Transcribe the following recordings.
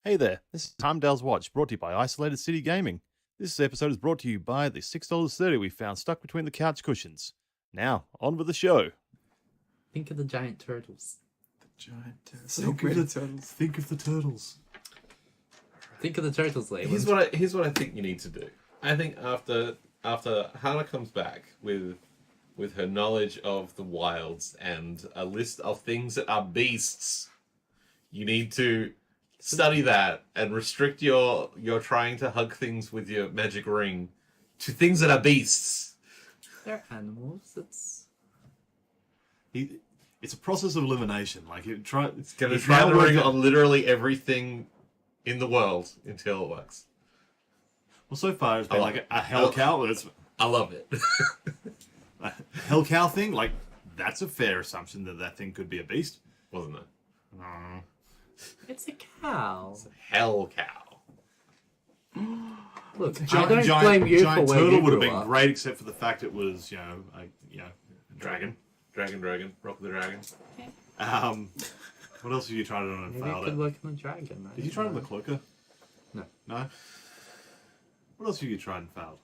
Hey there, this is Heimdall's Watch, brought to you by Isolated City Gaming. This episode is brought to you by the $6.30 we found stuck between the couch cushions. Now, on with the show. Think of the giant turtles. Think of the turtles. Think of the turtles, Leyland. Here's what I think you need to do. I think after Hannah comes back with her knowledge of the wilds and a list of things that are beasts, you need to study that and restrict your trying to hug things with your magic ring to things that are beasts. They're animals. It's a process of elimination. It's going to try the ring on literally everything in the world until it works. Well, so far it's been like a hell cow. I love it. A hell cow thing, like, that's a fair assumption that thing could be a beast. Wasn't it? No. It's a cow. It's a hell cow. Look, I don't blame you giant for where turtle you would have grew been up. great, except for the fact it was, a dragon. Dragon. Rock the dragon. What else have you tried it on and Maybe you failed could it? look in the dragon. Did you try it on the cloaker? No. No? What else have you tried and failed?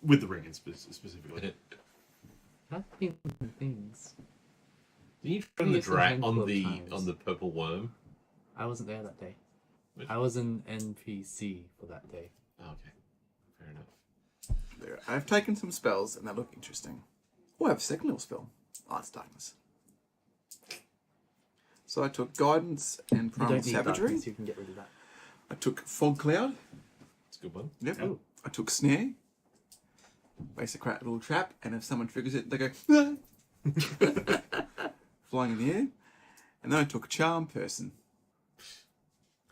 With the ring specifically. I've been things. Did you try on the purple worm? I wasn't there that day. Which- I was an NPC for that day. Oh, okay. Fair enough. There. I've taken some spells and they look interesting. Oh, I have a second little spell. Arts Darkness. So I took Guidance and You Primal don't need Savagery. darkness, you can get rid of that. I took Fog Cloud. It's a good one. Yep. Oh. I took Snare. Basic little trap, and if someone triggers it, they go "Ah!" flying in the air. And then I took Charm Person.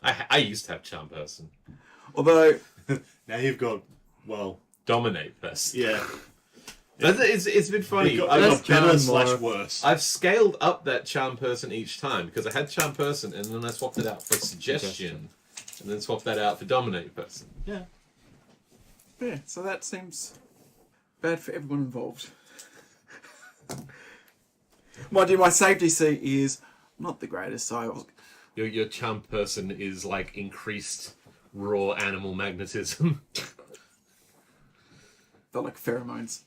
I used to have charm person. Although Now you've got, well, Dominate person. yeah. It's been funny. You've I've got better charm / worse. I've scaled up that charm person each time because I had charm person and then I swapped it out for suggestion and then swapped that out for dominate person. Yeah. yeah, so that seems bad for everyone involved. Mind you, my save DC is not the greatest, so I was Your charm person is like increased raw animal magnetism. felt like pheromones.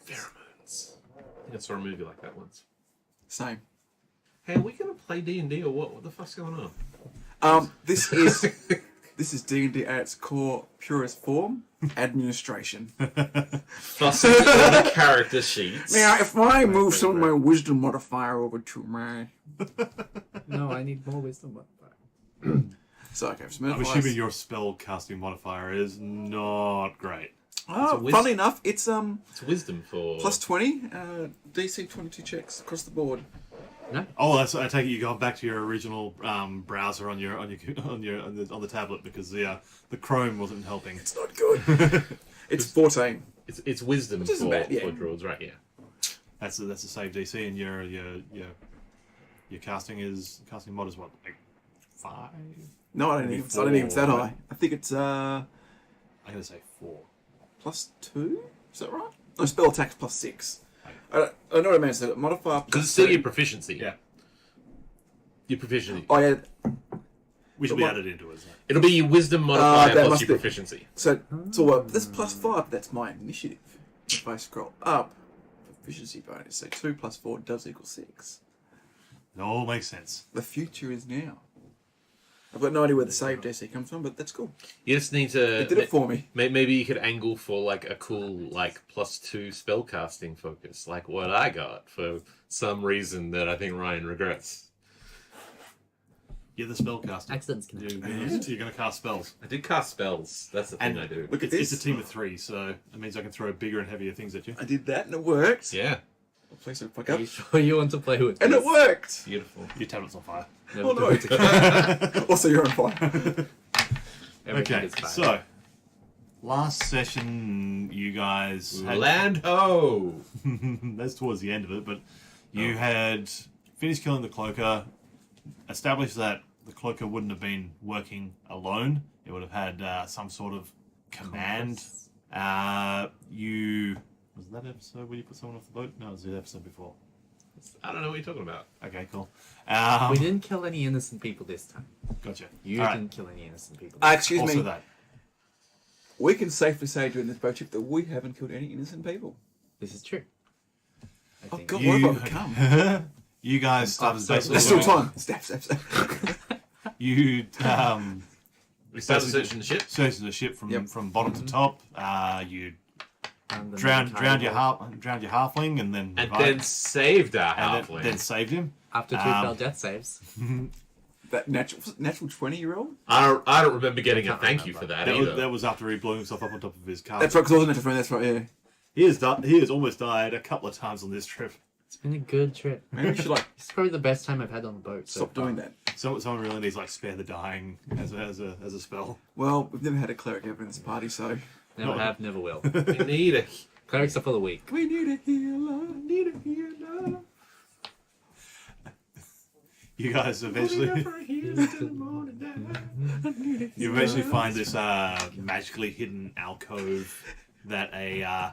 Pheromones. I think I saw a movie like that once. Same. Hey, are we gonna play D&D or what? What the fuck's going on? This is D&D at its core purest form, administration. Fussing all the character sheets. Now, if I move some of my wisdom modifier over to my... No, I need more wisdom. So, okay, some I'm advice. assuming your spell casting modifier is not great. Oh, It's a funnily enough, it's It's wisdom for... plus 20, DC 22 checks across the board. No? Oh, I take it you got back to your original browser on the tablet because the Chrome wasn't helping. It's not good. It's 14. It's wisdom Which for, isn't bad, yeah. for druids, right? Yeah. That's a save DC, and your casting mod is what, like 5? No, I don't Maybe even. I don't even that 4. high. I think it's I'm gonna say 4. plus 2. Is that right? No, spell attack's plus 6. I know what I meant. So modifier plus Because it's still 2. your proficiency. Yeah, Your proficiency. Oh yeah. which will But be what- added into it. Isn't it? It'll be your wisdom modifier that plus must your be- proficiency. So this plus 5. That's my initiative. If I scroll up, proficiency bonus. So 2 plus 4 does equal 6. It all makes sense. The future is now. I've got no idea where the save DC comes from, but that's cool. You just need to... It did it for me. Maybe you could angle for like a cool like +2 spellcasting focus, like what I got for some reason that I think Ryan regrets. You're the spellcaster. Accidents can happen. You're gonna cast spells. I did cast spells. That's the thing And I do. Look at It's this. a team of 3, so it means I can throw bigger and heavier things at you. I did that and it worked. Yeah, Please don't fuck Are up. you sure you want to play with And it this? worked. beautiful. Your tablet's on fire. Never Oh do no. it again. Also, you're on fire. Everything Okay, is bad. so last session you guys had Land ho! that's towards the end of it, but you had finished killing the cloaker, established that the cloaker wouldn't have been working alone. It would have had some sort of command. Compass. You was that episode where you put someone off the boat? No, it was the episode before. I don't know what you're talking about. Okay, cool. We didn't kill any innocent people this time. Gotcha. You All right. didn't kill any innocent people. Excuse Also me. that. We can safely say during this boat trip that we haven't killed any innocent people. This is true. I Oh think. God, what about we come? You guys started so- basically. There's still time. Stab. You We started searching the ship. searching the ship from Yep. from bottom to top. You And the drowned main your carnival. halfling and then And revived- then saved our and halfling. then saved him. After 2 failed death saves. That natural 20-year-old. I don't remember getting a Can't thank you remember. for that That either. was after he blew himself up on top of his car. That's right, because I was a natural friend. That's right. Yeah. He has almost died a couple of times on this trip. It's been a good trip. Maybe we should like It's probably the best time I've had on the boat. So stop doing that. Someone really needs like spare the dying as a spell. Well, we've never had a cleric ever in this party, so Never have, never will. We need a Clerics are for the weak. we need a healer. Need a healer. You guys eventually you eventually find this magically hidden alcove that a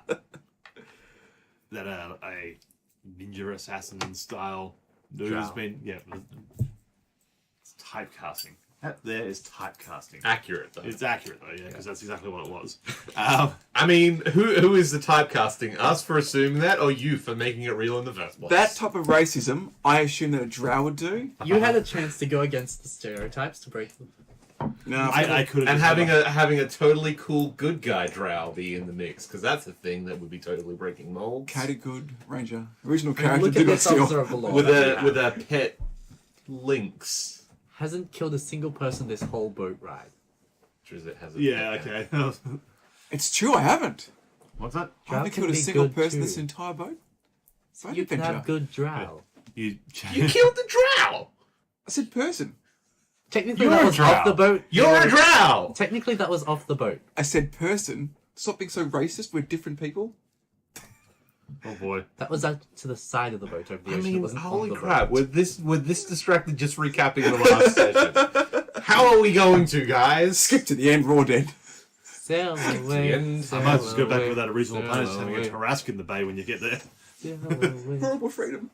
ninja assassin style dude has Drow. been it's typecasting. That there is typecasting. accurate though. It's accurate though, yeah, because that's exactly what it was. I mean, who is the typecasting? Us for assuming that, or you for making it real in the first place? That type of racism, I assume that a drow would do. You had a chance to go against the stereotypes to break them. No, I could have and having a totally cool good guy drow be in the mix, because that's a thing that would be totally breaking molds. Katie Good Ranger, original I mean, character, look did at not this officer steal. of the law. with that we a have. pet lynx. Hasn't killed a single person this whole boat ride. Which is it has a yeah, pet okay. It's true, I haven't. What's that? I haven't Drow can killed a be single good person too. this entire boat. Boat You can adventure. have good drow. You You killed the drow. I said person. Technically, You're that a was drow. off the boat. You're a drow. Technically, that was off the boat. I said person. Stop being so racist. We're different people. Oh boy. That was out to the side of the boat over the I ocean. it mean, wasn't holy on the crap! boat. We're this distracted just recapping the last session. How are we going to, guys? Skip to the end, we're all dead. Sail away. end. sail I might just go back away, to that original sail plan, just having a away, Tarrasque in the bay when you get there. sail away. Horrible freedom.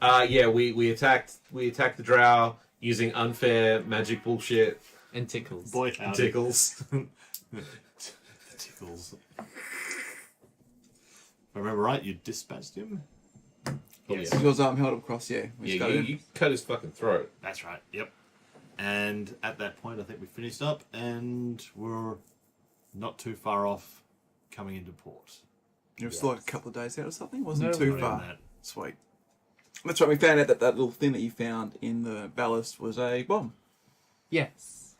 Yeah, we attacked the drow using unfair magic bullshit And tickles. Boy, and howdy. tickles. Tickles. If I remember right, you dispatched him? Yes. With yours arm held up across, yeah. We just Yeah, got in. you cut his fucking throat. That's right, yep. And at that point, I think we finished up and we're not too far off coming into port. It was like a couple of days out or something. Wasn't No, too Not far. even that. Sweet. That's right. We found out that that little thing that you found in the ballast was a bomb. Yes.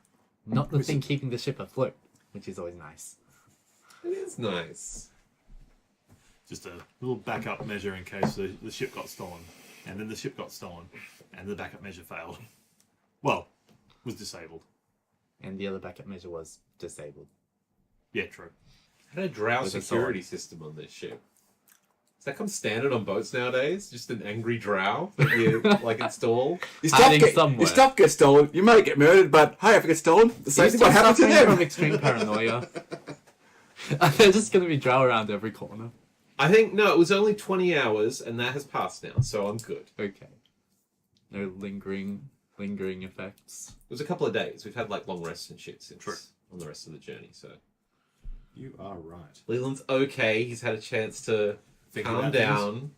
Not the Was thing it- keeping the ship afloat, which is always nice. It is nice. Just a little backup measure in case the ship got stolen. And then the ship got stolen. And the backup measure failed. Well, was disabled. And the other backup measure was disabled. Yeah, true. Had a drow With a security system on this ship. Does that come standard on boats nowadays? Just an angry drow that you like install? Your Hiding somewhere. your stuff gets stolen. You may get murdered, but hey, if it gets stolen, the same thing These might happen to suffering from them. extreme paranoia. They're just going to be drow around every corner. I think no, it was only 20 hours, and that has passed now, so I'm good. Okay. No lingering effects. It was a couple of days. We've had like long rests and shit since True. on the rest of the journey. So You are right. Leland's okay. He's had a chance to Think calm about down,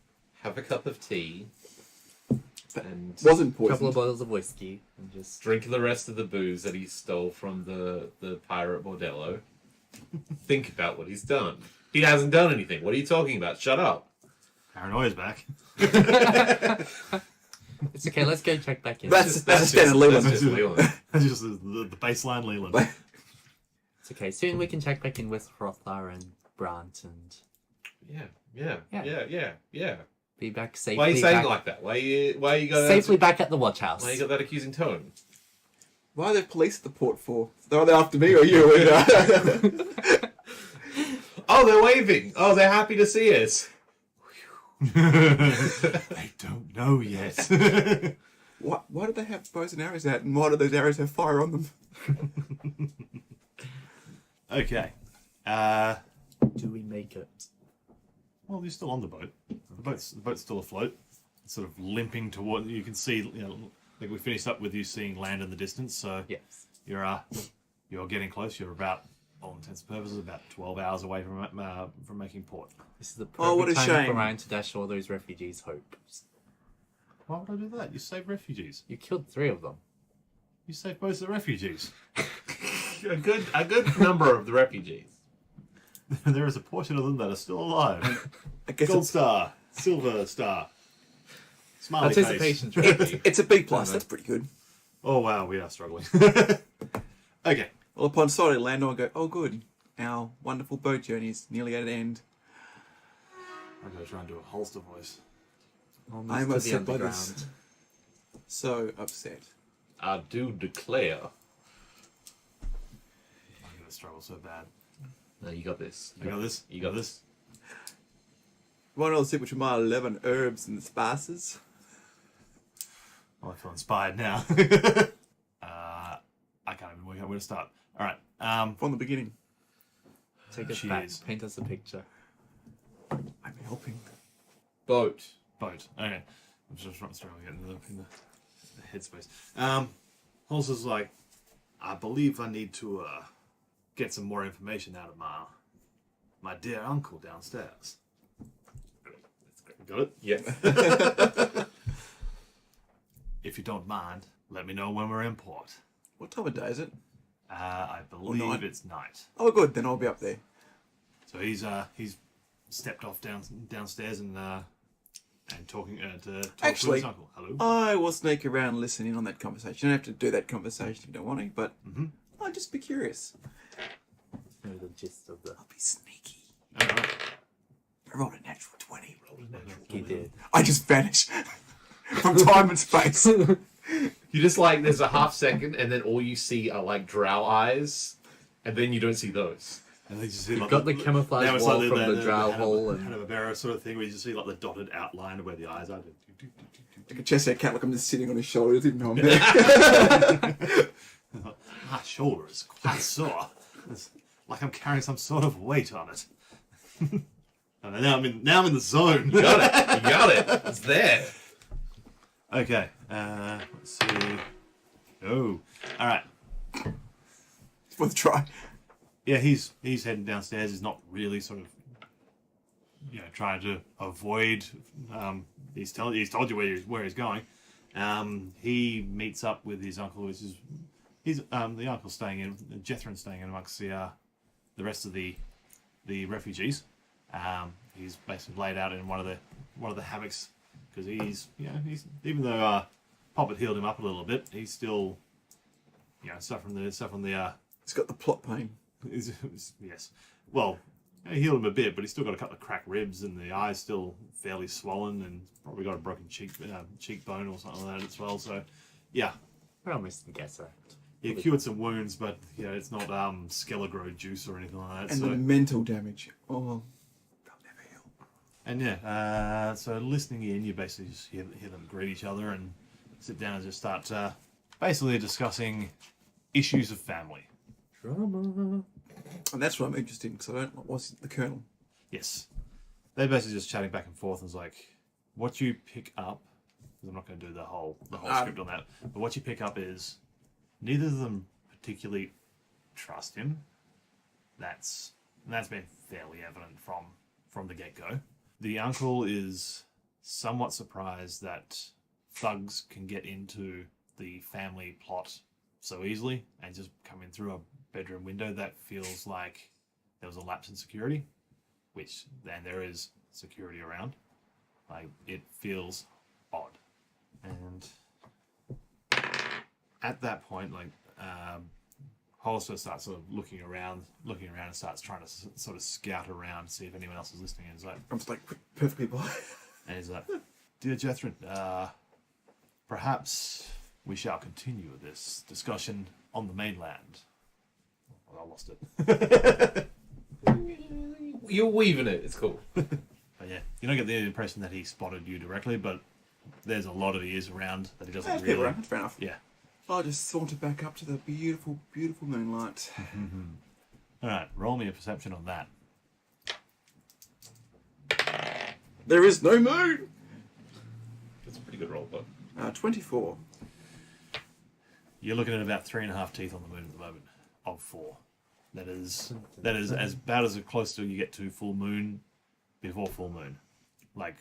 have a cup of tea, and Wasn't A couple of poisoned. bottles of whiskey and just drink the rest of the booze that he stole from the pirate bordello. Think about what he's done. He hasn't done anything. What are you talking about? Shut up. Paranoia's back. it's okay. Let's go check back in. That's a standard Leland. That's just Leland. That's just the baseline Leland. It's okay. Soon we can check back in with Hrothgar and Brant and Yeah. be back safely. Why are you saying back, it like that? Why you got safely back at the watch house. Why you got that accusing tone? Why are there police at the port for? Are they after me or you? Oh, they're waving. Oh, they're happy to see us. I don't know yet. Why do they have bows and arrows out, and why do those arrows have fire on them? Okay. Do we make it? Well, you're still on the boat. The boat's still afloat. sort of limping toward. You can see, like we finished up with you seeing land in the distance. So Yes. you're getting close. You're about, all intents and purposes, about 12 hours away from making port. This is the perfect Oh, what a time shame. for Ryan to dash all those refugees' hope. Why would I do that? You saved refugees. You killed 3 of them. You saved most of the refugees. A good number of the refugees. There is a portion of them that are still alive. I guess Gold star, silver star, smiley face. Participation's ready. it's a B plus. That's pretty good. Oh wow, we are struggling. Okay. Well, upon sighting land, I go, oh good. Our wonderful boat journey is nearly at an end. I'm gonna try and do a holster voice. Almost I am to the upset by underground. this. So upset. I do declare. I'm gonna struggle so bad. No, you got this. You got this? You got this. One other sip, which are my 11 herbs and spices. Oh, I feel inspired now. I can't even work out where to start. All right. From the beginning. Take us back. Cheers. Paint us a picture. I'm helping. Boat. Boat. Okay. I'm just struggling to get in the headspace. Holster's like, I believe I need to get some more information out of my dear uncle downstairs. Got it? Yeah. If you don't mind, let me know when we're in port. What time of day is it? I believe night. it's night. Oh, good. Then I'll be up there. So he's stepped off downstairs and talking to talk Actually, to his uncle. Hello. I will sneak around listening on that conversation. You don't have to do that conversation if you don't want to, but I'll just be curious. Know the gist of the. I'll be sneaky. All right. I rolled a natural 20. He did. I just vanish from time and space. You just like there's a half second, and then all you see are like drow eyes, and then you don't see those. And they just see like Got the camouflage now it's wall like from the drow hole and- Hanna-Barbera sort of thing where you just see like the dotted outline of where the eyes are. Like a Geserek cat, like I'm just sitting on his shoulder. I didn't know I'm there. My shoulder is quite sore. It's like I'm carrying some sort of weight on it. And now I'm in the zone. You got it. You got it. It's there. Okay. Let's see. Oh, all right. It's worth a try. Yeah, he's heading downstairs. He's not really sort of, trying to avoid. He's told you where he's going. He meets up with his uncle, which is the uncle's staying in. Jethren's staying in amongst the rest of the refugees. He's basically laid out in one of the hammocks because he's even though Poppet healed him up a little bit, he's still stuff from the It's got the plot pain. yes. Well, he healed him a bit, but he's still got a couple of cracked ribs, and the eye's still fairly swollen, and probably got a broken cheekbone or something like that as well. So, yeah, We're almost in Geserek. he cured some wounds, but it's not Skelegro juice or anything like that. And So, the mental damage. Oh, they'll never heal. and so listening in, you basically just hear them greet each other and sit down and just start basically discussing issues of family. Drama. And that's what I'm interested in, because I don't was the Colonel. Yes. They're basically just chatting back and forth. And it's like, what you pick up, because I'm not going to do the whole script on that, but what you pick up is neither of them particularly trust him. That's been fairly evident from the get-go. The uncle is somewhat surprised that thugs can get into the family plot so easily and just come in through a bedroom window. That feels like there was a lapse in security, which then there is security around. Like, it feels odd. And at that point, like, Hollister starts sort of looking around and starts trying to sort of scout around, see if anyone else is listening. And he's like, I'm just like perfectly blind. and he's like, Dear Jethrin, perhaps we shall continue this discussion on the mainland. Well, I lost it. You're weaving it. It's cool. But yeah, you don't get the impression that he spotted you directly, but there's a lot of ears around that he doesn't That's really. around. Fair enough. Yeah. I'll just saunter back up to the beautiful, beautiful moonlight. All right, roll me a perception on that. There is no moon. You could roll one. 24. You're looking at about 3.5 teeth on the moon at the moment of 4. That is as about as close to you get to full moon before full moon. Like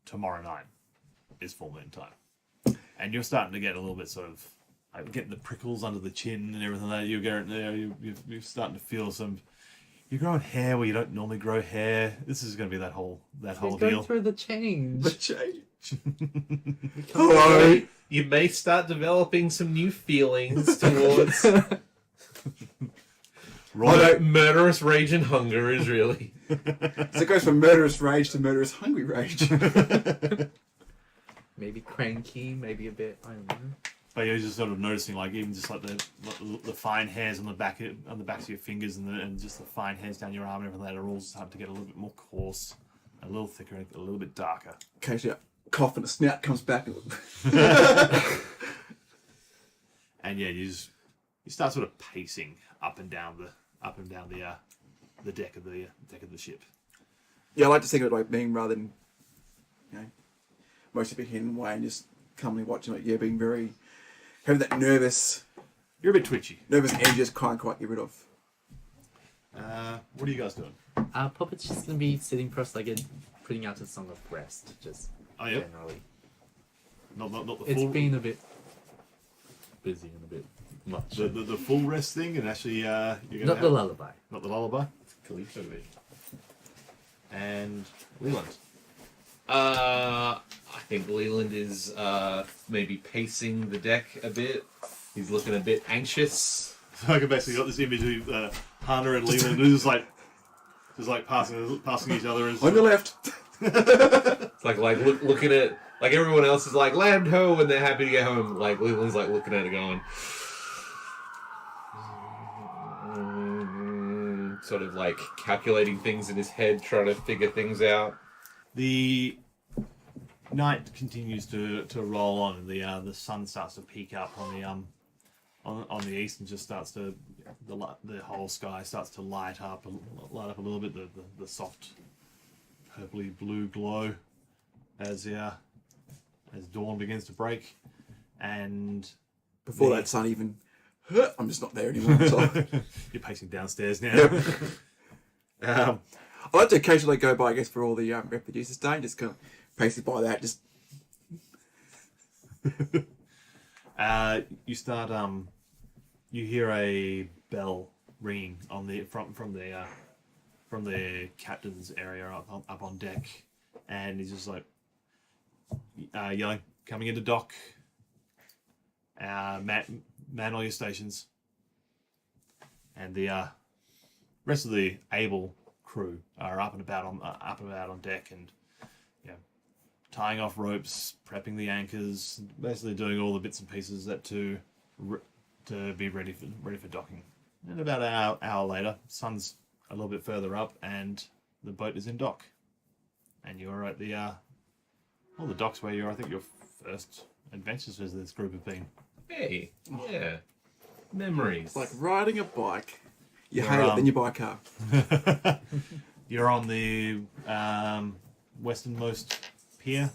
tomorrow night is full moon time, and you're starting to get a little bit sort of like getting the prickles under the chin and everything like that. You're getting there. You're starting to feel some. You're growing hair where you don't normally grow hair. This is going to be that whole He's deal. going through the change. The change. Hello. You may start developing some new feelings towards murderous rage and hunger is really... So it goes from murderous rage to murderous hungry rage. Maybe cranky, maybe a bit, I don't know. But you're just sort of noticing, like even just like the fine hairs on the backs of your fingers and just the fine hairs down your arm and everything like that are all starting to get a little bit more coarse, a little thicker, and a little bit darker. Occasionally, a cough and a snout comes back. And yeah, you start sort of pacing up and down the deck of the ship. Yeah, I like to think of it like being rather than, most of it hidden away and just calmly watching it. Yeah, being very having that nervous You're a bit twitchy. energy just can't quite get rid of. What are you guys doing? Puppet's just gonna be sitting cross-legged, putting out a song of rest, just generally. Not the It's full. been a bit busy and a bit much. The full rest thing, and actually, you're gonna Not the lullaby. not the lullaby. Khalifa bit. And Leland. I think Leland is maybe pacing the deck a bit. He's looking a bit anxious. So I can basically got this image of Hannah and Leland who's just like passing each other. As, On your left. It's like looking at like everyone else is like land ho and they're happy to get home. Like Leland's like looking at it going, sort of like calculating things in his head, trying to figure things out. The night continues to roll on, and the sun starts to peak up on the east, and just starts to the whole sky starts to light up a little bit. The soft purpley blue glow as dawn begins to break, and Before that sun even hurt, I'm just not there anymore. So. you're pacing downstairs now. Yep. I like to occasionally go by, I guess, for all the refugees to stay and just kind of pacing by that. Just you start you hear a bell ringing on the from the captain's area up on deck, and he's just like yelling, coming into dock, man all your stations. And the rest of the able crew are up and about on deck, and tying off ropes, prepping the anchors, basically doing all the bits and pieces that to be ready for docking. And about an hour later, sun's a little bit further up, and the boat is in dock, and you're at the docks where I think your first adventures with this group have been. Hey, yeah, memories. it's like riding a bike. You You're, hate it, then you buy a car. You're on the westernmost pier,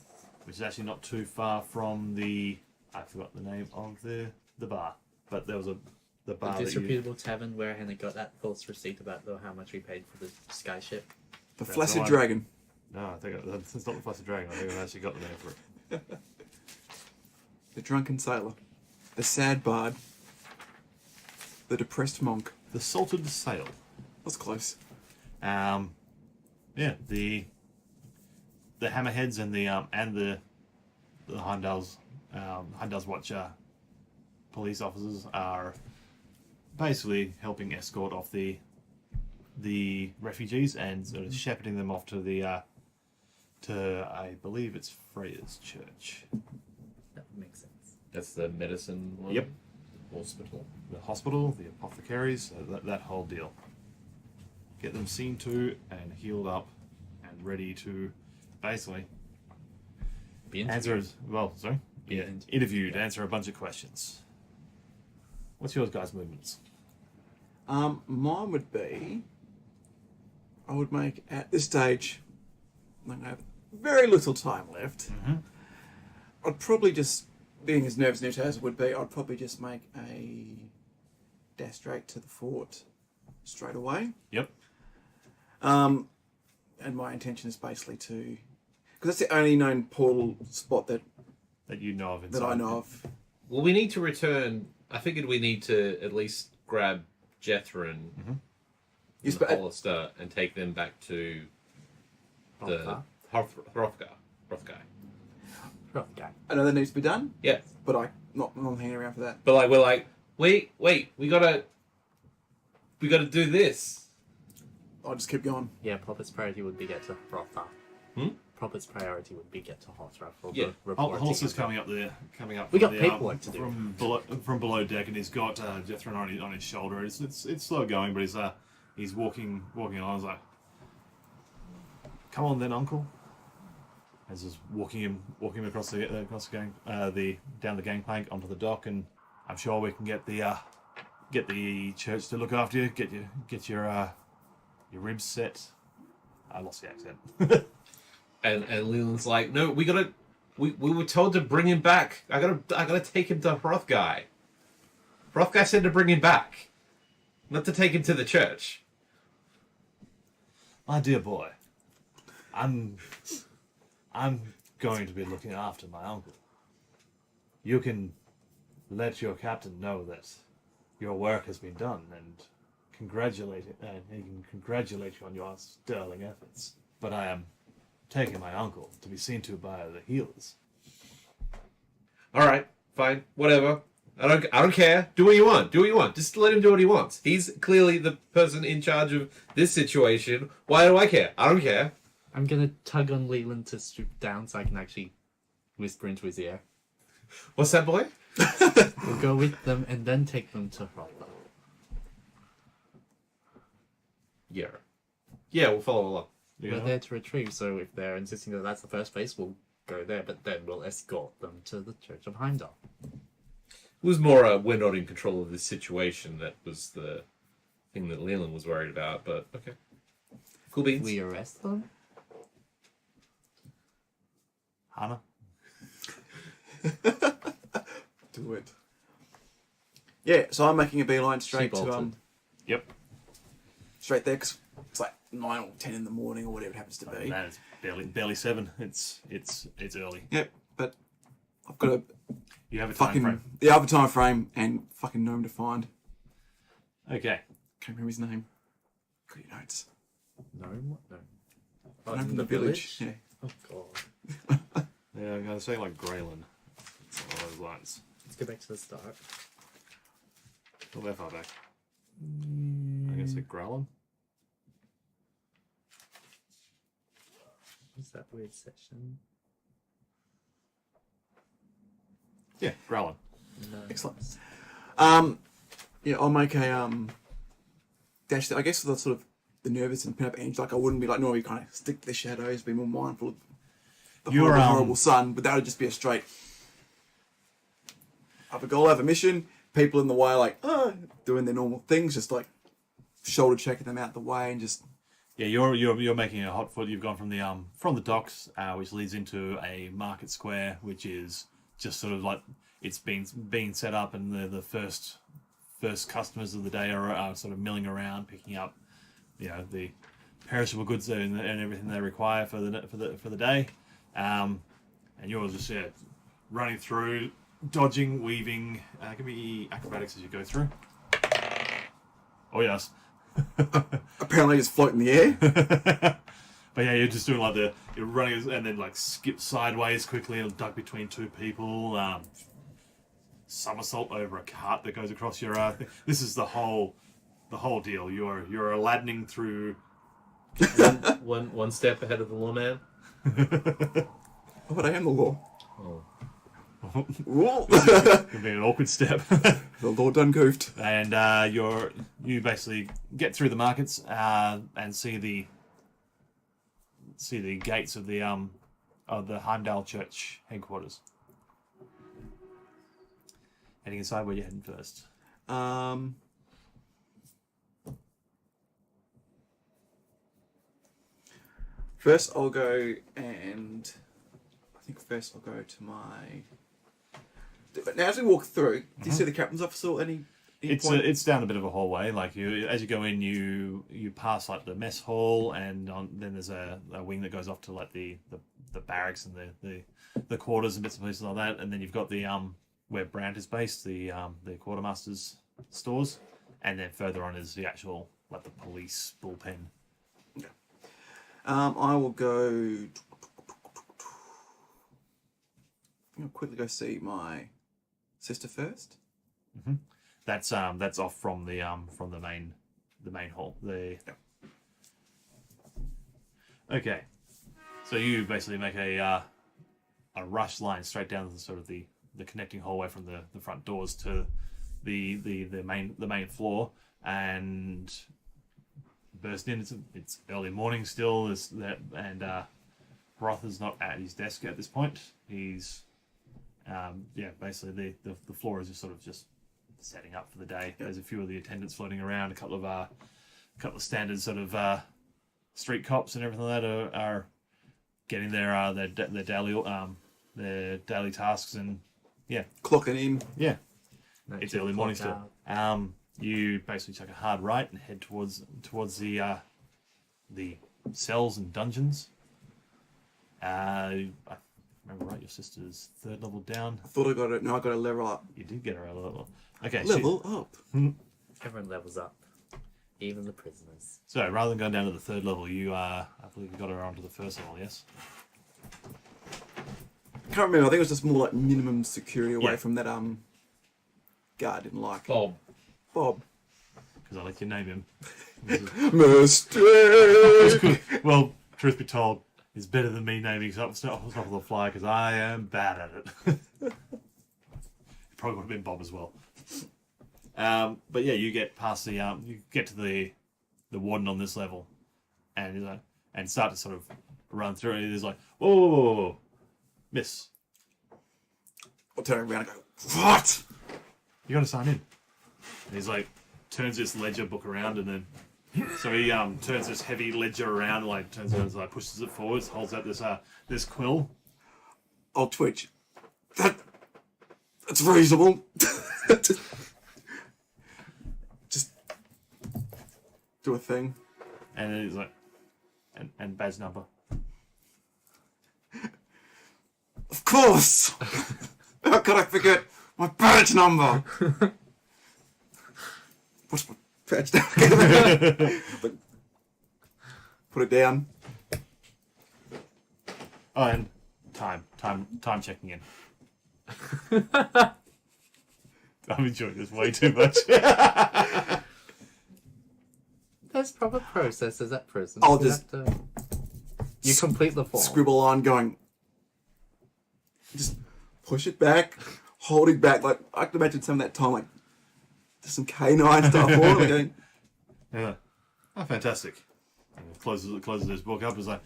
which is actually not too far from I forgot the name of the bar, but there was the bar. The that you, disreputable tavern where Hannah got that false receipt about how much we paid for the sky ship. The That's Flaccid the one. Dragon. No, I think it's not the Flaccid Dragon. I think I've actually got the name for it. The Drunken Sailor. The Sad Bard. The Depressed Monk. The Salted Sail. That's close. Yeah, the hammerheads and the Heimdall's Watch police officers are basically helping escort off the refugees and sort of shepherding them off to I believe it's Freya's church. That makes sense. That's the medicine one? Yep. Hospital. The hospital, the apothecaries, that whole deal. Get them seen to and healed up and ready to basically Be answer interviewed, Yeah. answer a bunch of questions. What's yours guys' movements? Mine would be, I would make at this stage, I'm going to have very little time left. Mm-hmm. I'd probably just, being as nervous as it would be, I'd probably just make a dash straight to the fort straight away. Yep. And my intention is basically to, because that's the only known portal spot that you know of. that I know of. Well, we need to return. I figured we need to at least grab Jethrin Yes, and but Hollister and take them back to the Hrothgar. Rough guy. I know that needs to be done, Yeah, but I'm not hanging around for that. but like we're like, wait, we gotta do this. I'll just keep going. Yeah, Proper's priority would be get to Hrothgar. Hmm? Proper's priority would be get to Hrothgar for Yeah. the reporting. Holster's coming up there, We from got the, paperwork to do. from below deck, and he's got Jethro on his shoulder. It's slow going, but he's walking on. I was like, "Come on, then, Uncle." As he's walking him across the down the gangplank onto the dock, and I'm sure we can get the church to look after you, get your ribs set. I lost the accent. And Leland's like, no, we were told to bring him back. I gotta take him to Hrothgar. Hrothgar said to bring him back, not to take him to the church. My dear boy, I'm going to be looking after my uncle. You can let your captain know that your work has been done and he can congratulate you on your sterling efforts. But I am taking my uncle to be seen to by the healers. All right, fine, whatever. I don't care. Do what you want. Do what you want. Just let him do what he wants. He's clearly the person in charge of this situation. Why do I care? I don't care. I'm gonna tug on Leland to stoop down so I can actually whisper into his ear. What's that, boy? We'll go with them and then take them to Hrothgar. Yeah. Yeah, we'll follow along. We're there to retrieve, so if they're insisting that that's the first place, we'll go there, but then we'll escort them to the Church of Heimdall. It was more we're not in control of this situation. That was the thing that Leland was worried about, but okay. Cool beans. We arrest them? Hannah? Do it. Yeah, so I'm making a beeline straight She to bolted. Yep. straight there because it's like 9 or 10 in the morning or whatever it happens to be. Man, it's barely 7. It's early. Yep, but I've got a You have a time fucking frame. the other time frame and fucking gnome to find. Okay. Can't remember his name. Got your notes. No? What? No. Gnome from the village. Yeah. Oh, God. Yeah, I'm gonna say like Graylin. Something along those lines. Let's go back to the start. Not that far back. I'm gonna say Growlin. What's that weird section? Yeah, Growlin. No. Excellent. Yeah, I'll make a dash. I guess for the sort of the nervous and pin up edge, like I wouldn't be like normally kind of stick to the shadows, be more mindful of the You're, horrible sun, but that would just be a straight. I have a goal, I have a mission. People in the way, like doing their normal things, just like shoulder checking them out the way, and just Yeah, you're making a hot foot. You've gone from the docks, which leads into a market square, which is just sort of like it's been set up, and the first customers of the day are sort of milling around, picking up, the perishable goods and everything they require for the day, and you're just running through, dodging, weaving. Give me acrobatics as you go through. Oh yes. apparently just float in the air. But yeah, you're just doing like you're running and then like skip sideways quickly and duck between two people, somersault over a cart that goes across your thing. This is the whole deal. You're Aladdining through. One step ahead of the lawman. Oh, but I am the law. Oh. Whoa. Could be an awkward step. The law done goofed. And you basically get through the markets and see the gates of the Heimdall Church headquarters. Heading inside, where you heading first? First, I'll go and I think first I'll go to my. But now, as we walk through, do you see the captain's office or any point? It's down a bit of a hallway. Like as you go in, you pass like the mess hall, and then there's a wing that goes off to like the barracks and the quarters and bits and pieces like that. And then you've got the where Brandt is based, the quartermaster's stores, and then further on is the actual like the police bullpen. Okay. I will go. I'll quickly go see my sister first. Mm-hmm. That's off from the main hall. Okay, so you basically make a rush line straight down the sort of the connecting hallway from the front doors to the main floor and burst in. It's early morning still. Roth is not at his desk at this point. He's basically the floor is just sort of just setting up for the day. There's a few of the attendants floating around, a couple of standard sort of street cops and everything like that are getting their daily tasks and Clocking in. yeah. No, It's keep early the morning clock still. out. You basically take a hard right and head towards the cells and dungeons. I remember right, your sister's 3rd level down. I thought I got it. No, I got a level up. You did get her a level. Okay. Level up. Everyone levels up, even the prisoners. So rather than going down to the 3rd level, I believe you got her onto the 1st level. Yes. I can't remember. I think it was just more like minimum security away Yeah. from that guard. Didn't like Bob. Bob. Because I let you name him. Mistake. Well, truth be told, it's better than me naming stuff off the fly because I am bad at it. It probably would have been Bob as well. But yeah, you get past you get to the warden on this level, and start to sort of run through it. He's like, "Whoa, miss, I'll turn around and go, what? you got to sign in." And he's like, turns this ledger book around, and then so he turns this heavy ledger around, like turns it, like pushes it forwards, holds out this quill. I'll twitch. That's reasonable. Just do a thing. And then he's like, and badge number. Of course. How could I forget my badge number? What's my badge number? But put it down. Oh, and time checking in. I'm enjoying this way too much. There's proper processes at prison. I'll You just have to- you complete the form. Scribble on, going. Just push it back, hold it back. Like I can imagine some of that time, like there's some canine stuff on. Like going, Yeah. Oh, fantastic. And closes his book up. Is like,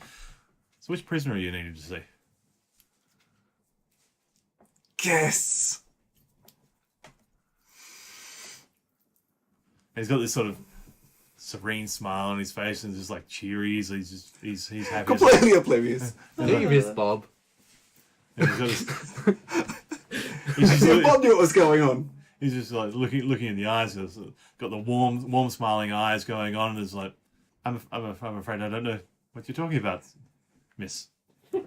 so which prisoner are you needing to see? And guess. he's got this sort of serene smile on his face and just like cheery. He's happy. Completely oblivious. Do you miss Bob? And he's got this, he's just like, Bob knew what was going on. he's just like looking in the eyes. He's got the warm smiling eyes going on, and is like, I'm afraid I don't know what you're talking about, miss. I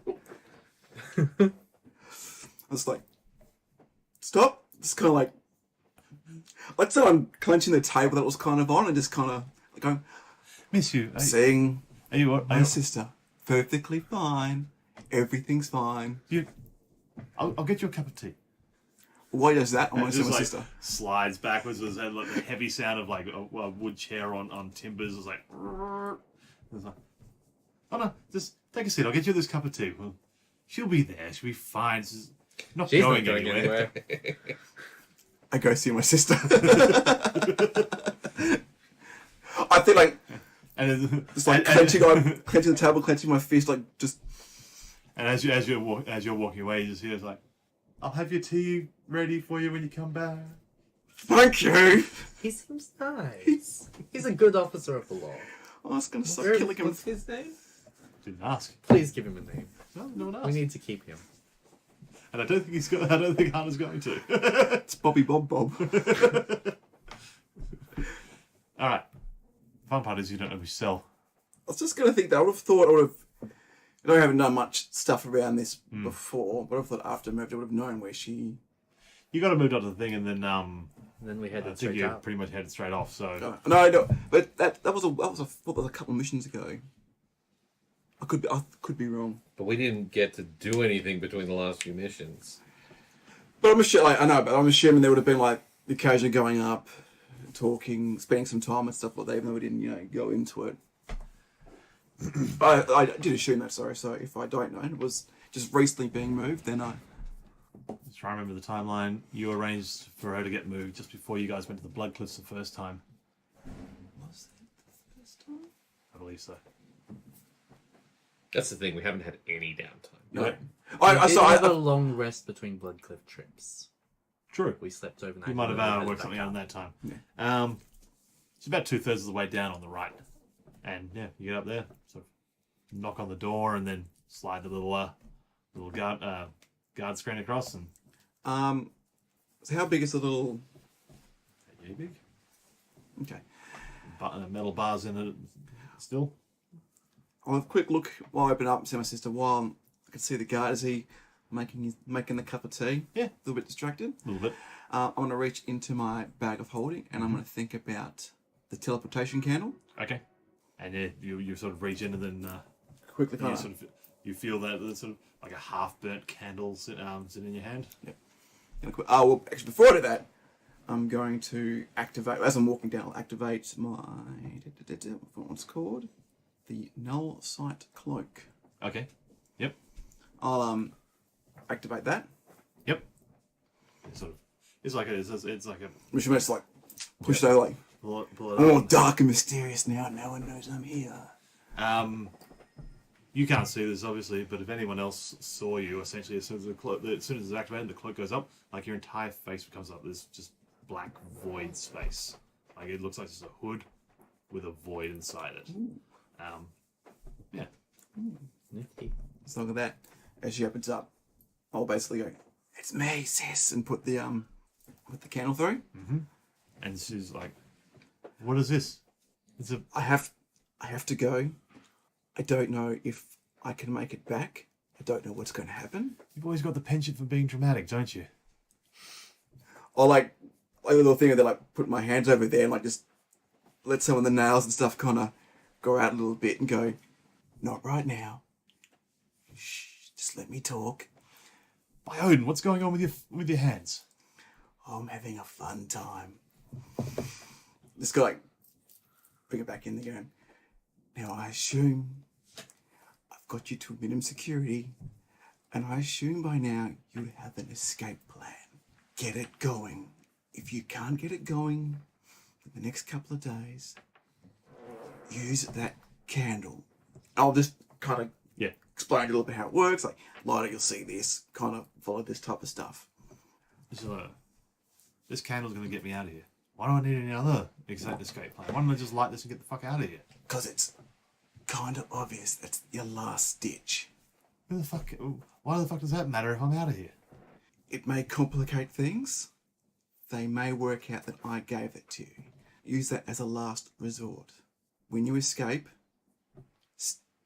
was like, stop. Just kind of like, let's say I'm clenching the table that was kind of on and just kind of like going, Miss you. saying, Are you what? my sister, perfectly fine. Everything's fine. I'll get you a cup of tea. Why does that? I And want to see just my like sister. slides backwards with like the heavy sound of like a wood chair on timbers. It's like, it's like, oh no, just take a seat. I'll get you this cup of tea. Well, she'll be there. She'll be fine. She's not She's going, not going anywhere. I go see my sister. I feel like And it's like clenching the table, clenching my fist, like just. and as you're walking away, you just hear it's like, I'll have your tea ready for you when you come back. Thank you. He seems nice. He's a good officer of the law. I was gonna start Where- killing him. What's his name? Didn't ask. Please give him a name. No one We asked. need to keep him. And I don't think Hunter's going to. It's Bobby Bob Bob. All right. Fun part is you don't know which cell. I was just going to think that I would have thought I would have. I haven't done much stuff around this before, but I thought after I moved, I would have known where she. You got to move on to the thing, and then And then we I headed think straight you out. pretty much headed straight off. So No, but that was I thought that was a couple of missions ago. I could be wrong, But we didn't get to do anything between the last few missions. but I'm assuming I know, but I'm assuming there would have been like the occasion going up, talking, spending some time and stuff like that, even though we didn't go into it. I did assume that. Sorry, so if I don't know, it was just recently being moved, then I. just try to remember the timeline. You arranged for her to get moved just before you guys went to the Blood Cliffs the first time. Was that the first time? I believe so. That's the thing. We haven't had any downtime. No. Yeah. I We saw. did have a long rest between Bloodcliff trips. True. We slept overnight. You might and have then we worked headed something back out in up. that time. Yeah. It's about 2/3 of the way down on the right, and yeah, you get up there, sort of knock on the door, and then slide the little guard screen across, and So how big is the little? yeah, big Okay. metal bars in it still. I'll have a quick look while I open up and see my sister while I can see the guard. Is he making the cup of tea? Yeah. A little bit distracted. A little bit. I'm going to reach into my bag of holding and I'm going to think about the teleportation candle. Okay. And yeah, you sort of reach in, and then Quickly kind you of. sort of you feel that there's sort of like a half burnt candle sitting in your hand. Oh, well, actually, before I do that, I'm going to activate, as I'm walking down, I'll activate my, what's it called? The Null Sight Cloak. Okay. Yep. I'll activate that, Yep. It's like a which means like push it over, like, pull it I'm up. all dark and mysterious now. No one knows I'm here. You can't see this obviously, but if anyone else saw you, essentially as soon as it's activated, the cloak goes up, like your entire face comes up. There's just black void space. Like it looks like just a hood with a void inside it. Yeah. Nifty. So look at that. As she opens up, I'll basically go, "It's me, sis," and put the candle through. And she's like, "What is this?" It's a I have to go. I don't know if I can make it back. I don't know what's going to happen. You've always got the penchant for being dramatic, don't you? Or like a little thing that like put my hands over there and like just let some of the nails and stuff kind of go out a little bit and go, "Not right now. Shh, just let me talk. By Odin, what's going on with your hands? I'm having a fun time." Just go like bring it back in again. Now I assume I've got you to minimum security, and I assume by now you have an escape plan. Get it going. If you can't get it going in the next couple of days, use that candle. I'll just kind of Yeah. explain a little bit how it works. Like, later you'll see this, kind of follow this type of stuff. This candle's going to get me out of here. Why do I need any other exact escape plan? Why don't I just light this and get the fuck out of here? Because it's kind of obvious that's your last ditch. Why the fuck does that matter if I'm out of here? It may complicate things. They may work out that I gave it to you. Use that as a last resort. When you escape,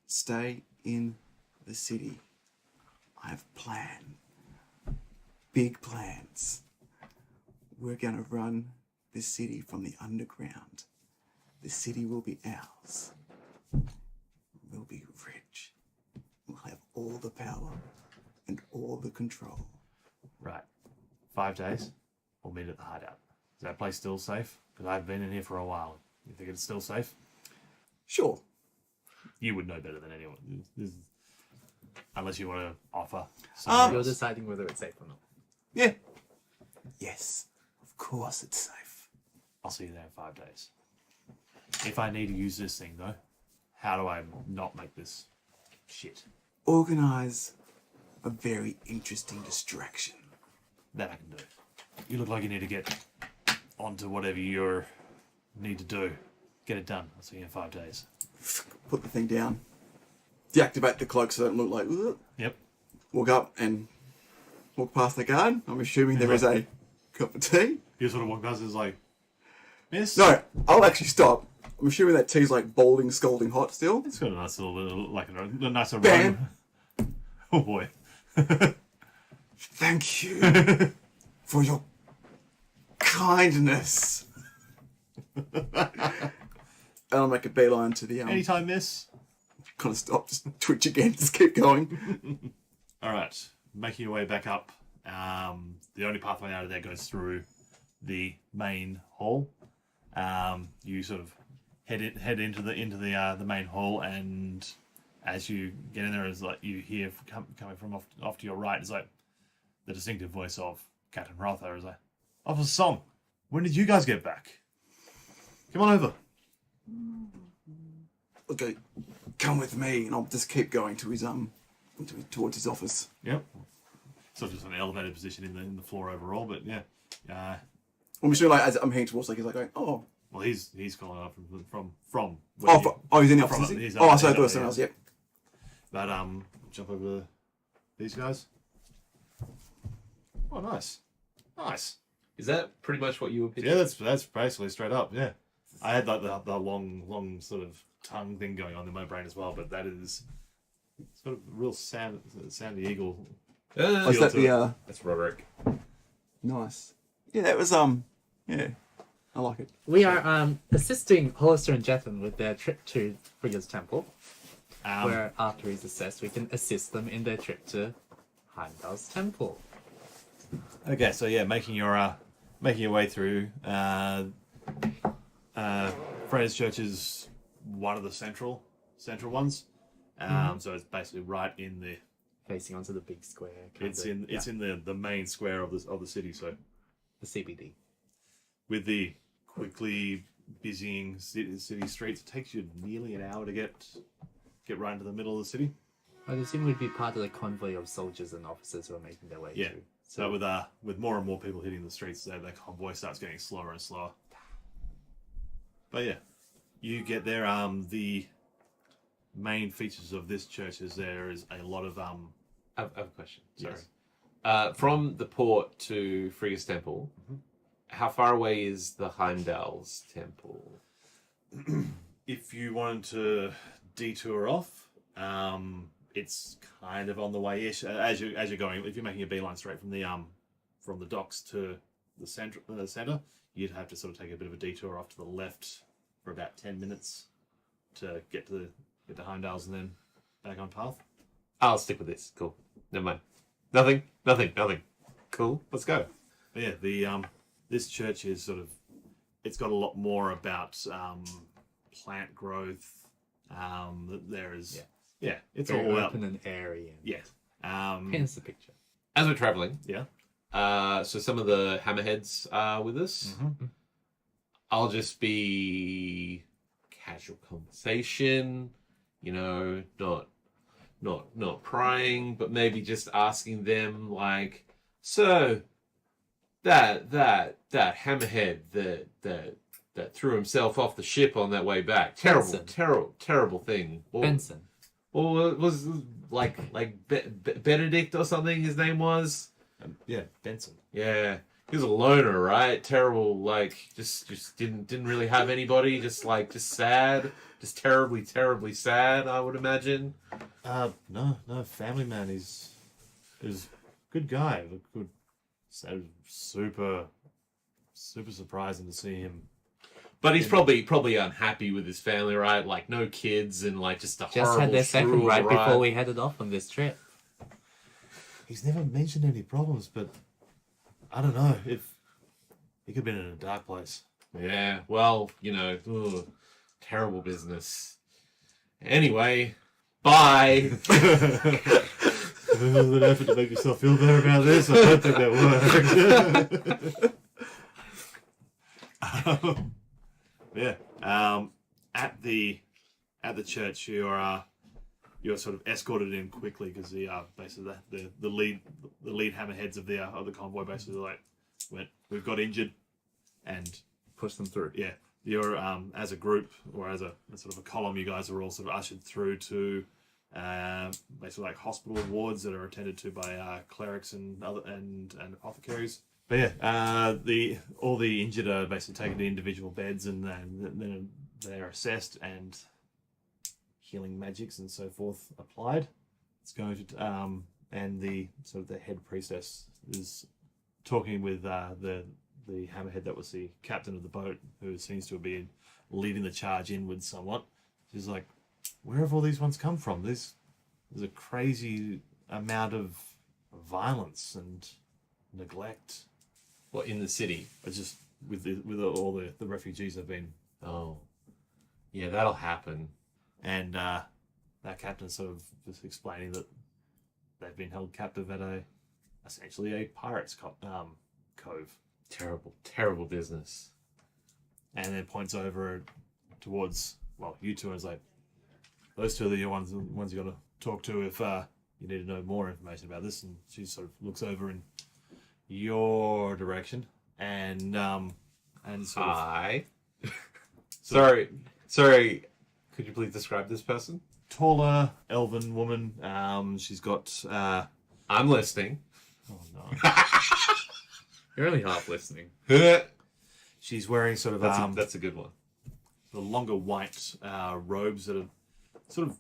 stay in the city. I have a plan. Big plans. We're going to run this city from the underground. The city will be ours. We'll be rich. We'll have all the power and all the control. Right. 5 days. We'll meet at the hideout. Is that place still safe? Because I've been in here for a while. You think it's still safe? Sure. You would know better than anyone. Unless you want to offer You're something else. deciding whether it's safe or not. Yeah. Yes, of course it's safe. I'll see you there in 5 days. If I need to use this thing, though, how do I not make this shit? Organize a very interesting distraction. That I can do. You look like you need to get onto whatever you need to do. Get it done. I'll see you in 5 days. Put the thing down. Deactivate the cloak so it doesn't look like... Ugh. Yep. Walk up and walk past the guard. I'm assuming there is a cup of tea. You sort of walk past and is like, Miss? No, I'll actually stop. I'm assuming that tea's like boiling, scalding hot still. It's got a nice little, like a nice Bam. aroma. Oh boy. Thank you for your kindness. And I'll make a beeline to the Anytime, miss. kind of stop, just twitch again, just keep going. All right, making your way back up. The only pathway out of there goes through the main hall. You sort of head into the main hall, and as you get in there, is like you hear coming from off to your right is like the distinctive voice of Captain Rother. Is like, Officer Song, when did you guys get back? Come on over. Okay, come with me, and I'll just keep going to his towards his office. Yep. Sort of just an elevated position in the floor overall, but yeah. I'm sure, like, as I'm heading towards, like, he's like going, oh. Well, he's calling up from. Where He's in the from- office, is he? he's Oh, up- so I he's thought it up was someone there, else, yep. But jump over to these guys. Oh, nice. Is that pretty much what you were pitching? Yeah, that's basically straight up. Yeah, I had like the long sort of tongue thing going on in my brain as well, but that is sort of real sandy eagle. Oh, is that the, That's Roderick. nice. Yeah, that was, yeah, I like it. We are assisting Hollister and Jethan with their trip to Frigga's Temple, where after he's assessed, we can assist them in their trip to Heimdall's Temple. Okay, so yeah, making your way through. Freya's Church is one of the central ones. So it's basically right in the. Facing onto the big square. It's in the main square of the city. So the CBD. with the quickly busying city streets, it takes you nearly an hour to get right into the middle of the city. I'd assume we'd be part of the convoy of soldiers and officers who are making their way Yeah. through. So with more and more people hitting the streets, the convoy starts getting slower and slower. But yeah, you get there. The main features of this church is there is a lot of I have a question. Sorry. Yes. From the port to Frigga's Temple, how far away is the Heimdall's Temple? If you wanted to detour off, it's kind of on the way-ish as you're going. If you're making a beeline straight from the docks to the center, you'd have to sort of take a bit of a detour off to the left for about 10 minutes to get to Heimdall's and then back on path. I'll stick with this. Cool. Never mind. Nothing. Cool. Let's go. But yeah, this church is sort of, it's got a lot more about plant growth. There is, it's Very all open out. and airy. And Yeah. paint us the picture. As we're traveling, Yeah. so some of the hammerheads are with us. I'll just be casual conversation, not prying, but maybe just asking them like, so that hammerhead that threw himself off the ship on that way back, Benson. terrible thing. Benson. Well, it was like Benedict or something. His name was. Yeah, Benson. Yeah, he was a loner, right? Terrible, like just didn't really have anybody. Just sad, just terribly sad. I would imagine. No, family man. He's a good guy. Good. So super surprising to see him. But he's probably unhappy with his family, right? Like no kids and like just a Just horrible had their screw second of a right ride. before we headed off on this trip. He's never mentioned any problems, but I don't know if he could have been in a dark place. Yeah, well, terrible business. Anyway, bye. A little effort to make yourself feel better about this. I don't think that worked. Yeah. At the church, you're sort of escorted in quickly because basically the lead hammerheads of the convoy basically we've got injured, and Push them through. yeah, you're as a group or as a sort of a column, you guys are all sort of ushered through to basically like hospital wards that are attended to by clerics and other and apothecaries. But yeah, all the injured are basically taken to individual beds, and then they're assessed and healing magics and so forth applied. It's going to and the sort of the head priestess is talking with the hammerhead that was the captain of the boat, who seems to have been leading the charge inwards somewhat. She's like, where have all these ones come from? There's a crazy amount of violence and neglect. What, in the city? It's just with all the refugees have been. Oh, yeah, that'll happen. And that captain sort of was explaining that they've been held captive at essentially a pirate's cove. Terrible, terrible business. And then points over towards, well, you two, and is like, those two are the ones you got to talk to if you need to know more information about this. And she sort of looks over in your direction and sort of, Hi. Sorry. Could you please describe this person? taller elven woman. She's got. I'm listening. Oh no. You're only half listening. She's wearing sort of That's a good one. the longer white robes that are sort of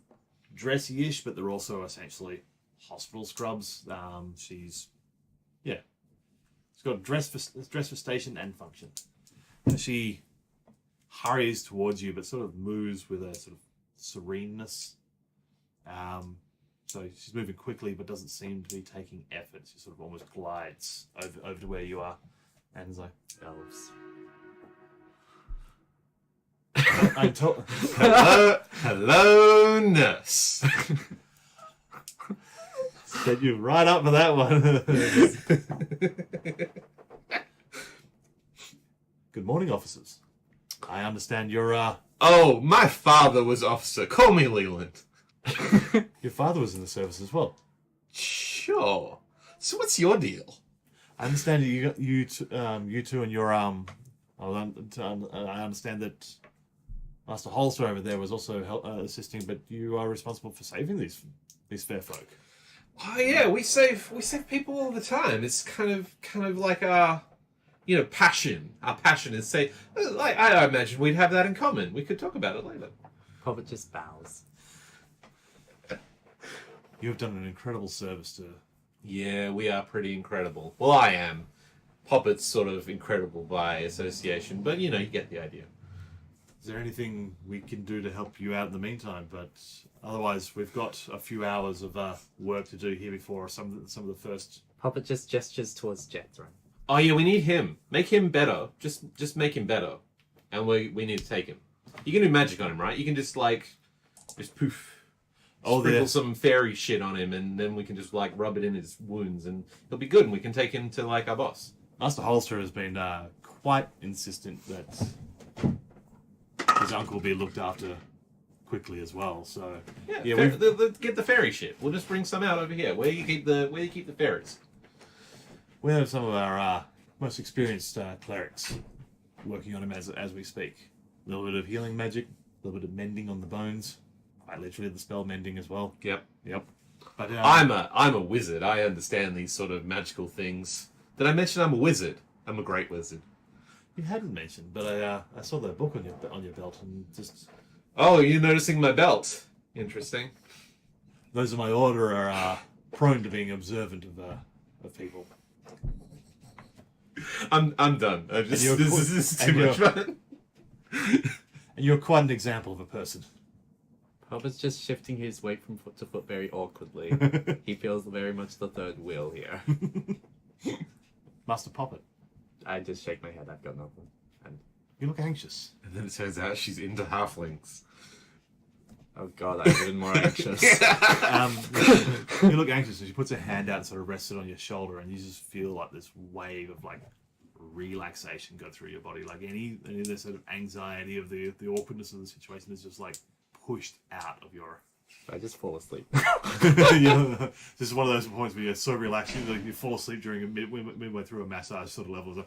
dressy-ish, but they're also essentially hospital scrubs. She's got dress for station and function. And she hurries towards you, but sort of moves with a sort of sereneness. So she's moving quickly, but doesn't seem to be taking effort. She sort of almost glides over to where you are, and is like, Elves. Hello, nurse. Set you right up for that one. Good morning, officers. I understand you're Oh, my father was officer. Call me Leland. your father was in the service as well. Sure. So what's your deal? I understand you two and your I understand that Master Holster over there was also assisting, but you are responsible for saving these fair folk. Oh yeah, we save people all the time. It's kind of like our passion. Our passion is I imagine we'd have that in common. We could talk about it later. Poppet just bows. You have done an incredible service to. Yeah, we are pretty incredible. Well, I am. Poppet's sort of incredible by association, but you get the idea. Is there anything we can do to help you out in the meantime? But otherwise, we've got a few hours of work to do here before some of the first. Poppet just gestures towards Jethro. Oh yeah, we need him. Make him better. Just make him better, and we need to take him. You can do magic on him, right? You can just poof. Sprinkle some fairy shit on him, and then we can just rub it in his wounds, and he'll be good, and we can take him to our boss. Master Holster has been quite insistent that his uncle be looked after quickly as well. So get the fairy shit. We'll just bring some out over here. Where you keep the fairies? we have some of our most experienced clerics working on him as we speak. A little bit of healing magic, a little bit of mending on the bones. Quite literally the spell mending as well. Yep. But I'm a wizard. I understand these sort of magical things. Did I mention I'm a wizard? I'm a great wizard. you hadn't mentioned, but I saw the book on your belt and just. Oh, you're noticing my belt? Interesting. Those of my order are prone to being observant of people. I'm done. This is too much fun. And you're quite an example of a person. Poppet's just shifting his weight from foot to foot very awkwardly. He feels very much the third wheel here. Master Poppet, I just shake my head. I've got nothing. And you look anxious. And then it turns out she's into halflings. oh god, I'm even more anxious. You look anxious, and she puts her hand out and sort of rests it on your shoulder, and you just feel like this wave of relaxation go through your body. Like any of the sort of anxiety of the awkwardness of the situation is just pushed out of your. I just fall asleep. This is one of those points where you're so relaxed, you fall asleep during midway through a massage sort of level.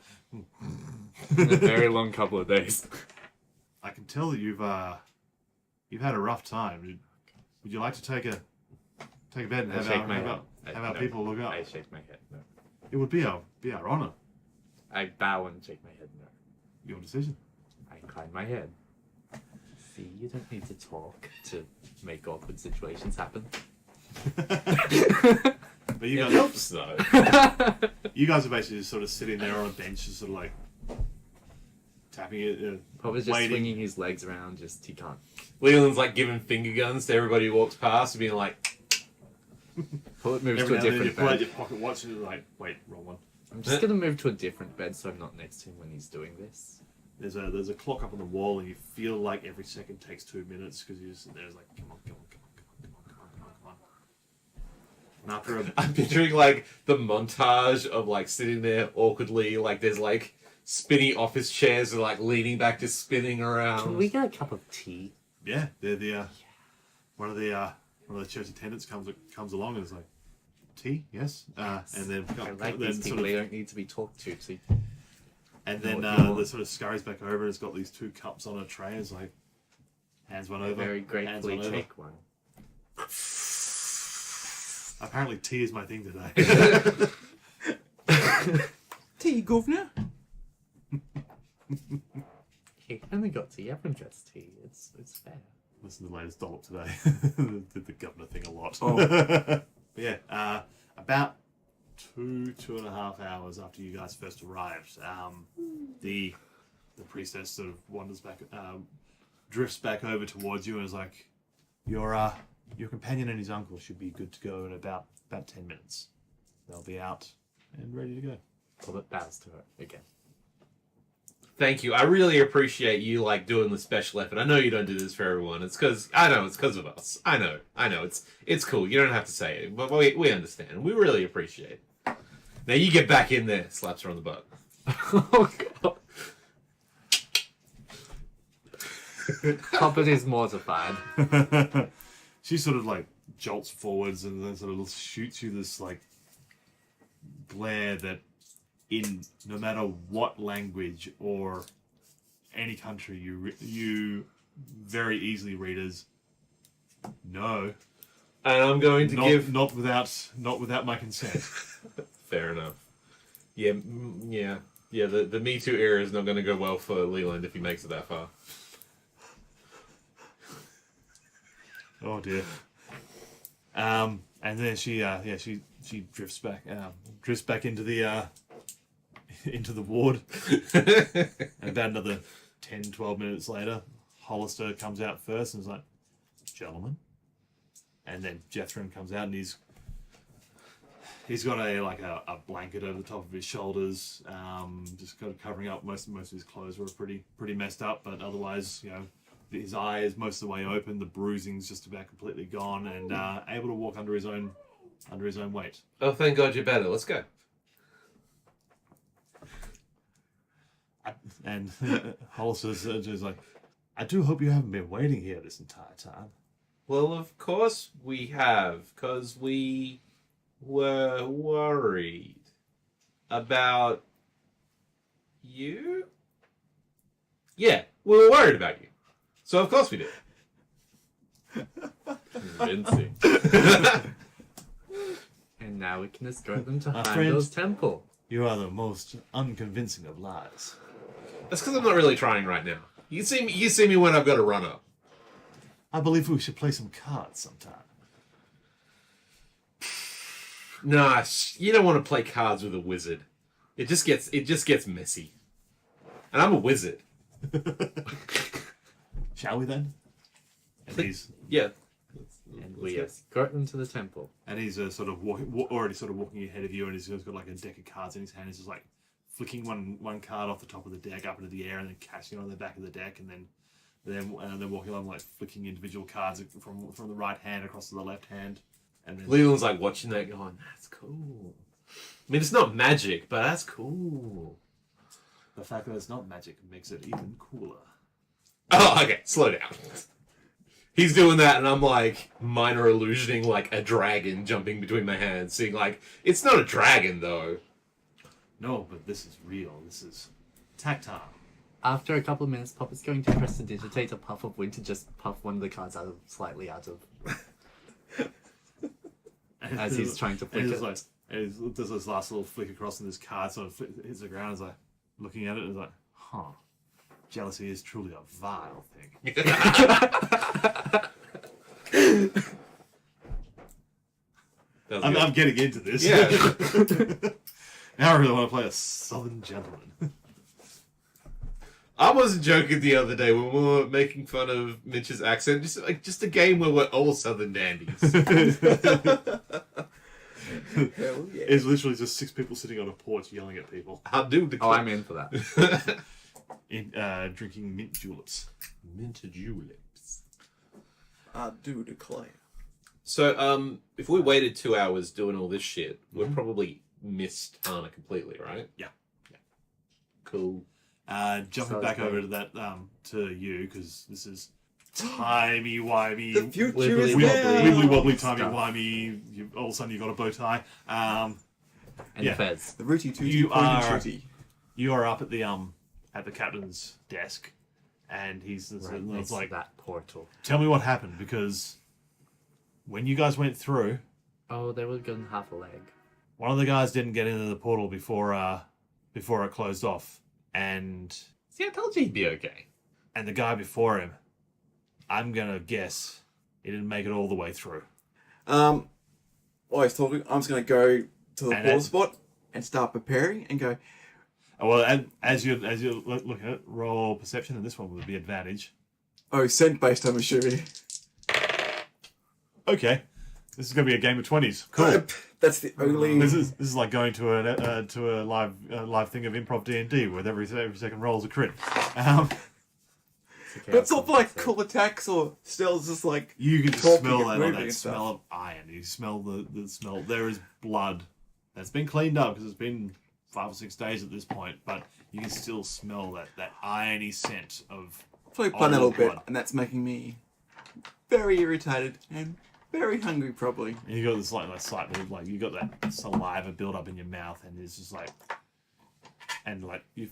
A very long couple of days. I can tell that you've had a rough time. Would you like to take a take a bed and I have shake our, my have head. our, have our people look up. I shake my head. No. It would be our honor. I bow and shake my head. No. Your decision. I incline my head. See, you don't need to talk to make awkward situations happen. But you It guys, helps though. you guys are basically just sort of sitting there on a bench, just sort of like tapping it. Probably just waiting. swinging his legs around. Just he can't. Leland's like giving finger guns to everybody who walks past, being like, Pull moves Every to a now and then you different pull out bed. your pocket watch and you're like, wait, wrong one. I'm just gonna move to a different bed so I'm not next to him when he's doing this. There's a clock up on the wall, and you feel like every second takes 2 minutes because you're just there's like, come on, come on, come on, come on, come on, come on, come on, come on. And after a I'm picturing like the montage of like sitting there awkwardly, like there's like spinny office chairs and like leaning back, just spinning around. Can we get a cup of tea? yeah, they're the one of the church attendants comes along and is like, tea, yes, and then I like then these sort people. of- They don't need to be talked to. See, and then what you want. the sort of scurries back over and it's got these 2 cups on a tray. It's like hands one over, very hands gratefully one over. take one. Apparently, tea is my thing today. Tea, governor. He only got tea. Everyone gets tea. It's fair. Listen to the latest dollop today. Did the governor thing a lot. Oh. But yeah, about 2.5 hours after you guys first arrived, the priestess sort of wanders back, drifts back over towards you and is like, your companion and his uncle should be good to go in about 10 minutes. They'll be out and ready to go. Puppet bows to her again. Thank you. I really appreciate you like doing the special effort. I know you don't do this for everyone. It's because of us. I know. It's cool. You don't have to say it, but we understand. We really appreciate it. Now you get back in there. Slaps her on the butt. Oh god. Puppet is mortified. She sort of like jolts forwards and then sort of shoots you this like glare that in no matter what language or any country you very easily read as no, And I'm going to give. not without my consent. Fair enough. Yeah, yeah. The Me Too era is not going to go well for Leland if he makes it that far. Oh dear. And then she drifts back into the into the ward. And about another 10-12 minutes later, Hollister comes out first and is like, "Gentlemen." And then Jethrin comes out and he's got a blanket over the top of his shoulders, just kind of covering up most of his clothes were pretty messed up, but otherwise, his eye is most of the way open, the bruising's just about completely gone, and able to walk under his own weight. Oh, thank God you're better. Let's go. And Hollister's just like, "I do hope you haven't been waiting here this entire time." Well, of course we have, because we were worried about you? Yeah, we were worried about you. So of course we did. Convincing. And now we can escort them to Our Heimdall's friends- temple. You are the most unconvincing of lies. That's because I'm not really trying right now. You see me when I've got a run up. I believe we should play some cards sometime. Nah, you don't want to play cards with a wizard. It just gets messy. And I'm a wizard. Shall we then? And he's Yeah. And we escort them to the temple. sort of already sort of walking ahead of you, and he's got like a deck of cards in his hand. He's just like flicking one card off the top of the deck up into the air, and then catching it on the back of the deck, and then walking along like flicking individual cards from the right hand across to the left hand, and then Leland's like watching that going, that's cool. I mean, it's not magic, but that's cool. the fact that it's not magic makes it even cooler. Oh, okay, slow down. He's doing that, and I'm like minor illusioning like a dragon jumping between my hands, seeing like, it's not a dragon though. No, but this is real. This is tactile. After a couple of minutes, Puppet's going to press to digitate a puff of wind to just puff one of the cards slightly out of. as he's trying to flick And it. it's like, and there's this last little flick across, and this card sort of hits the ground. It's like looking at it, and it's like, huh, jealousy is truly a vile thing. I'm getting into this. Yeah. Now I really want to play a Southern gentleman. I wasn't joking the other day when we were making fun of Mitch's accent. Just a game where we're all Southern dandies. Hell yeah. It's literally just 6 people sitting on a porch yelling at people, I do Oh, declare. I'm in for that. drinking mint juleps. Mint juleps. I do declare. So, if we waited 2 hours doing all this shit, we'd probably miss Tana completely, right? Yeah. Cool. Jumping So back good. over to that to you, because this is timey-wimey, The future Wibbly is wobbly. now. wibbly-wobbly, Stuff. timey-wimey. All of a sudden you got a bow tie. And Yeah. Fez. The rooty tooty You pointy are- tooty. You are up at the captain's desk, and he's Right it's next to like, that portal. tell me what happened, because when you guys went through, Oh, they were given half a leg. one of the guys didn't get into the portal before it closed off, and See, I told you he'd be okay. the guy before him, I'm gonna guess he didn't make it all the way through. While he's talking, I'm just going to go to the And portal then- spot and start preparing and go, Well, and as you look at it, roll perception, and this one would be advantage. oh, scent based, I'm assuming. Okay, this is gonna be a game of 20s. Cool. That's the only. This is like going to a live thing of improv D&D where every second roll is a crit. It's okay, But it's I'll not for like compensate. cool attacks or stealth, just like. You can just Talking smell and that, moving that and smell stuff. of iron. You smell the smell. There is blood that's been cleaned up because it's been 5 or 6 days at this point, but you can still smell that irony scent of. Probably playing that a old little bit, blood. and that's making me very irritated and very hungry, probably. And you got this slightly like you got that saliva build up in your mouth, and it's just like, and like you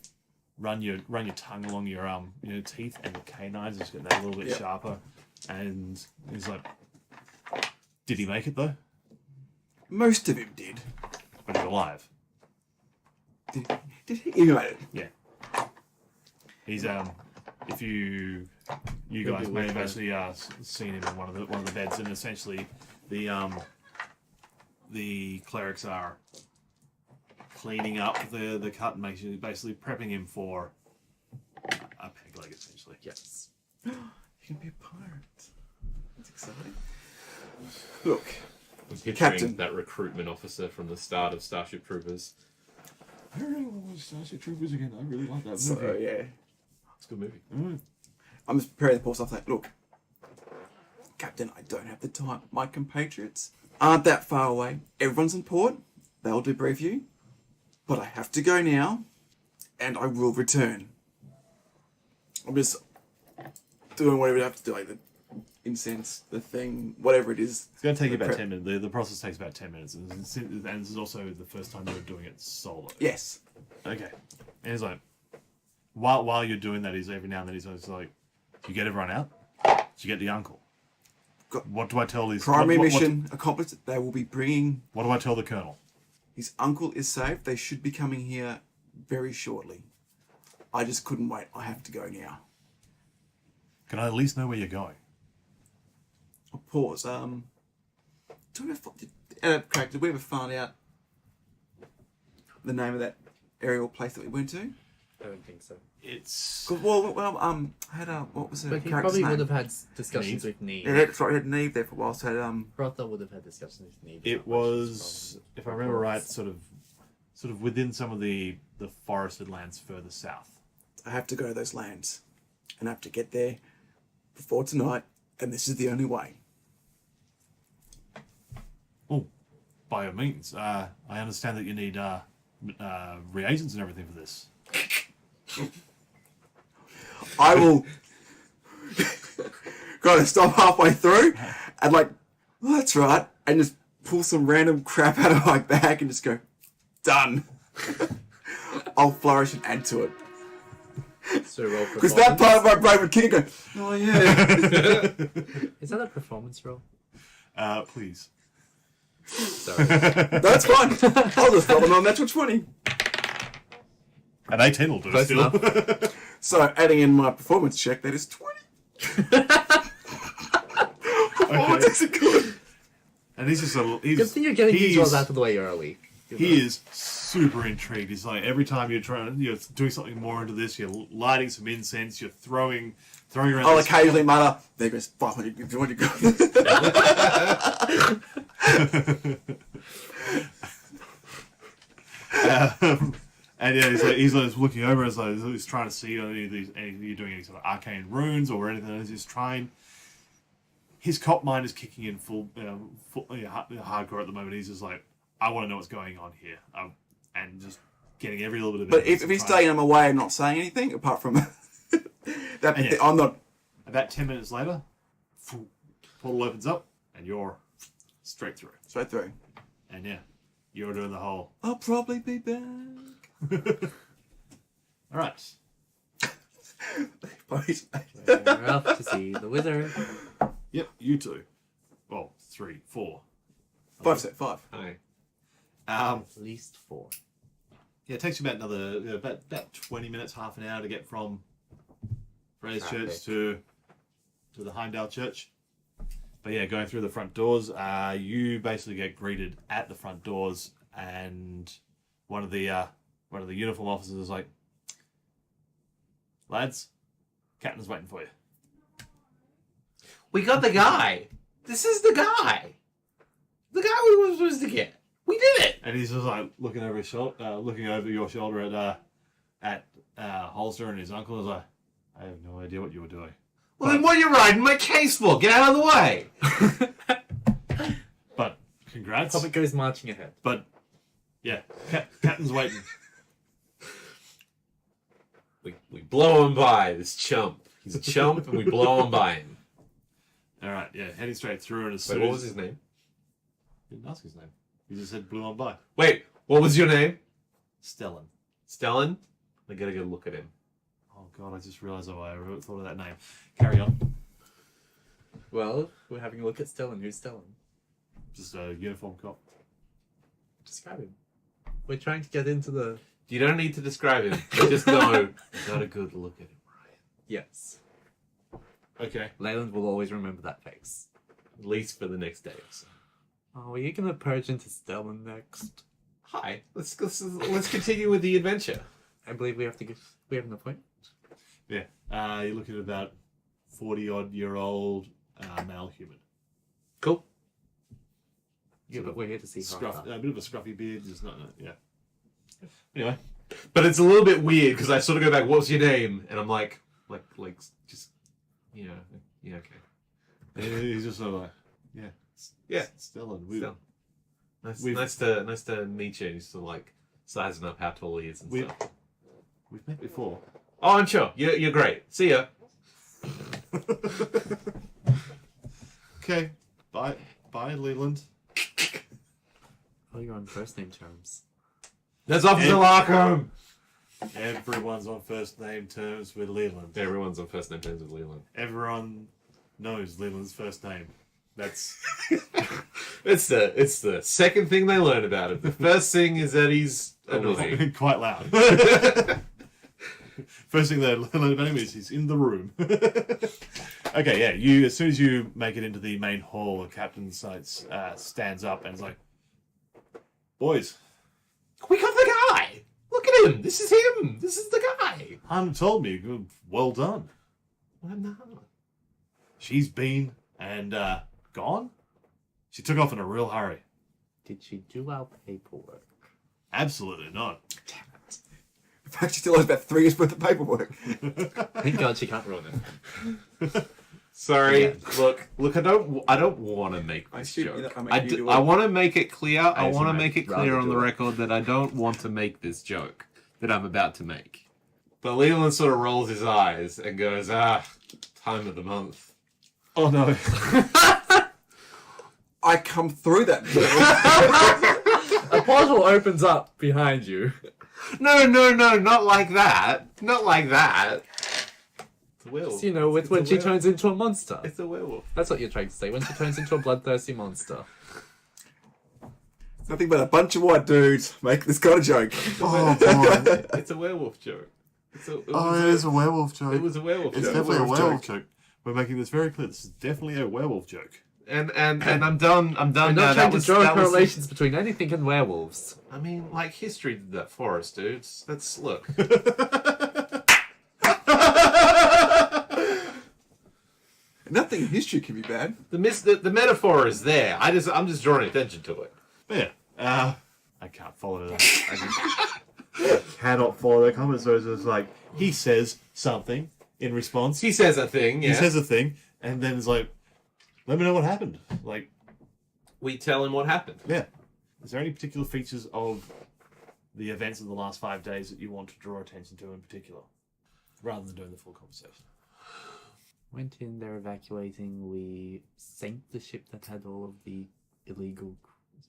run your tongue along your teeth, and the canines just get that little bit Yep. sharper, and he's like, did he make it though? Most of him did. But he's alive. Did he? He made it. Yeah. He's if you guys be may with have her. actually seen him in one of the beds, and essentially the clerics are cleaning up the cut and basically prepping him for a peg leg, essentially. Yes. You can be a pirate. That's exciting. Look, I'm picturing Captain. that recruitment officer from the start of Starship Troopers. I really want to watch Starship Troopers again. I really like that movie. so yeah. It's a good movie. I'm just preparing the poor stuff like, look, Captain, I don't have the time. My compatriots aren't that far away. Everyone's in port. They'll debrief you. But I have to go now, and I will return. I'm just doing whatever I have to do, like the incense, the thing, whatever it is. It's going to take you The about prep. 10 minutes. The process takes about 10 minutes, and this is also the first time you're doing it solo. Yes. Okay. And he's like, while you're doing that, he's every now and then he's like, "Do you get everyone out? Do you get the uncle? What do I tell these? Primary what- mission accomplished. They will be bringing. What do I tell the colonel? His uncle is safe. They should be coming here very shortly. I just couldn't wait. I have to go now. Can I at least know where you're going?" I'll pause. Craig, did we ever find out the name of that aerial place that we went to? I don't think so. It's 'Cause, I had what was the But he character's probably name? would have had discussions Neve? with Neve. Yeah, that's right. We had Neve there for a while. So Rotha would have had discussions with Neve. it was, if I remember right, sort of within some of the forested lands further south. I have to go to those lands, and I have to get there before tonight. And this is the only way. Oh, by all means. I understand that you need reagents and everything for this. I will. Gotta stop halfway through, and like, oh, that's right, and just pull some random crap out of my bag and just go, done. I'll flourish and add to it. So roll Because that part of my brain would kick and go, oh yeah. Is that a performance roll? Please. Sorry. That's fine. I'll just roll them on natural 20. An 18 will do Close still. enough. So adding in my performance check, that is 20. Performance isn't good. And he's just a... He's, Good thing you're getting these rolls he's- out of the way early. He is super intrigued. He's like, every time you're doing something more into this, you're lighting some incense, you're throwing around. I'll this- occasionally mutter, there goes 500 if you want to go. And yeah, he's like looking over as like he's trying to see any of these, you're doing any sort of arcane runes or anything. He's just trying. His cop mind is kicking in full hardcore at the moment. He's just like, I want to know what's going on here, and just getting every little bit of. But evidence if and he's trying- staying in my way and not saying anything, apart from that, Yeah. I'm not. About 10 minutes later, portal opens up and you're straight through. Straight through. And yeah, you're doing the whole. I'll probably be back. All right. We're off to see the wizard. Yep, you two. Well, 3, 4. 5 set 5. Hi. At least 4. Yeah, it takes you about another about 20 minutes, half an hour to get from Freya's church to the Heimdall church. But yeah, going through the front doors, you basically get greeted at the front doors, and one of the uniform officers is like, "Lads, Captain's waiting for you." We got the guy. This is the guy. The guy we were supposed to get. We did it. And he's just like looking over his shoulder, looking over your shoulder at Holster and his uncle. Is like, "I have no idea what you were doing." Well, then what are you riding my case for? Get out of the way. But congrats. Hobbit goes marching ahead. But yeah, Captain's waiting. We blow him by, this chump. He's a chump, and we blow him by him. All right, yeah, heading straight through, and as Wait, soon what as was his name? didn't ask his name. He just said blew on by. Wait, what was your name? Stellan. Stellan? I gotta go look at him. Oh god, I just realised how I thought of that name. Carry on. Well, we're having a look at Stellan. Who's Stellan? Just a uniform cop. Describe him. We're trying to get into the... You don't need to describe him. You just know. Got a good look at him, Ryan. Yes. Okay. Leyland will always remember that face. At least for the next day or so. Oh, are you going to purge into Stellan next? Hi. Let's continue with the adventure. I believe we have an appointment. Yeah. You're looking at about 40-odd-year-old male human. Cool. Yeah, but we're here to see Scruff, how a bit of a scruffy beard. Just not. Yeah. Anyway. But it's a little bit weird because I sort of go back, what's your name? And I'm like, just, yeah, okay. And he's just sort of like, yeah, Stellan. Still. We've- Nice to meet you. He's sort of like sizing up how tall he is and We've- stuff. We've met before. Oh, I'm sure. You're great. See ya. Okay. Bye, Leland. Oh, you're on first name terms. That's Officer Larkham. Everyone's on first name terms with Leland. Everyone's on first name terms with Leland. Everyone knows Leland's first name. That's It's the second thing they learn about him. The first thing is that he's annoying. quite loud. First thing they learn about him is he's in the room. Okay, yeah. You as soon as you make it into the main hall, the captain stands up and is like, "Boys, We got the guy. Look at him. This is him. This is the guy. Han told me. Well done. Well, no. She's been and gone. She took off in a real hurry. Did she do our paperwork? Absolutely not. In fact, she still has about 3 years worth of paperwork. Thank God she can't ruin it. Sorry. Yeah. Look. I don't want to make this should- joke. you know, I make you do I it. want to make it clear. I actually want to might make it rather clear on do the it. record that I don't want to make this joke that I'm about to make. But Leland sort of rolls his eyes and goes, time of the month. Oh no. I come through that. A portal opens up behind you. No, not like that. Not like that. It's a werewolf. So, you know, with when she turns into a monster. It's a werewolf. That's what you're trying to say. When she turns into a bloodthirsty monster. Nothing but a bunch of white dudes make this kind of joke. Oh, boy. It's a werewolf joke. It It is a werewolf joke. It was a werewolf It's joke. definitely a werewolf werewolf joke. We're making this very clear. This is definitely a werewolf joke. And I'm done. I'm done We're now. not trying to draw that was- correlations between anything and werewolves. I mean, like, history did that for us, dudes. Let's look. Nothing in history can be bad. The metaphor is there. I'm just drawing attention to it. But yeah. I can't follow that. I just cannot follow that comment. So it's just like, he says something in response. He says a thing. Yeah. He says a thing, and then it's like, let me know what happened. Like, We tell him what happened. yeah. Is there any particular features of the events of the last 5 days that you want to draw attention to in particular? Rather than doing the full conversation. Went in there evacuating. We sank the ship that had all of the illegal,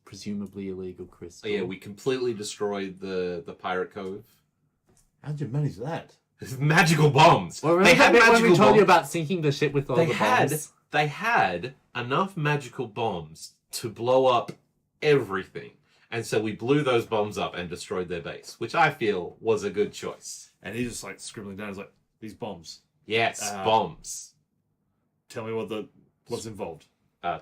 presumably illegal crystal. Oh, yeah, we completely destroyed the pirate cove. How'd you manage that? Magical bombs. Well, They remember had when we magical told you bombs. about sinking the ship with all They the had bombs? they had enough magical bombs to blow up everything. And so we blew those bombs up and destroyed their base, which I feel was a good choice. And he's just like scribbling down. He's like, these bombs. Yes, bombs. Tell me what's involved.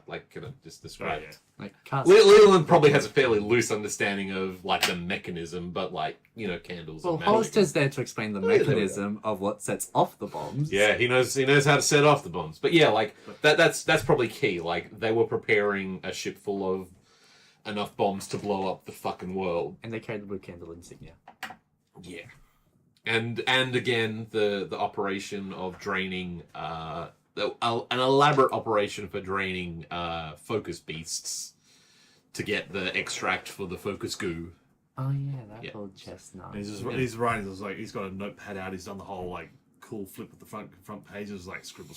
Like, can I just describe Right, it? Like, cast. Leland probably has a fairly loose understanding of, like, the mechanism, but, like, candles Well, and magic. Hollister's there to explain the Oh, yeah, there we go. mechanism of what sets off the bombs. Yeah, he knows how to set off the bombs. But yeah, like that's probably key. Like they were preparing a ship full of enough bombs to blow up the fucking world. And they carried the blue candle insignia. Yeah. And again the operation of draining an elaborate operation for draining focus beasts to get the extract for the focus goo. Oh yeah, that Yeah. old chestnut. And he's writing. It's like he's got a notepad out. He's done the whole like cool flip at the front pages, like scribble.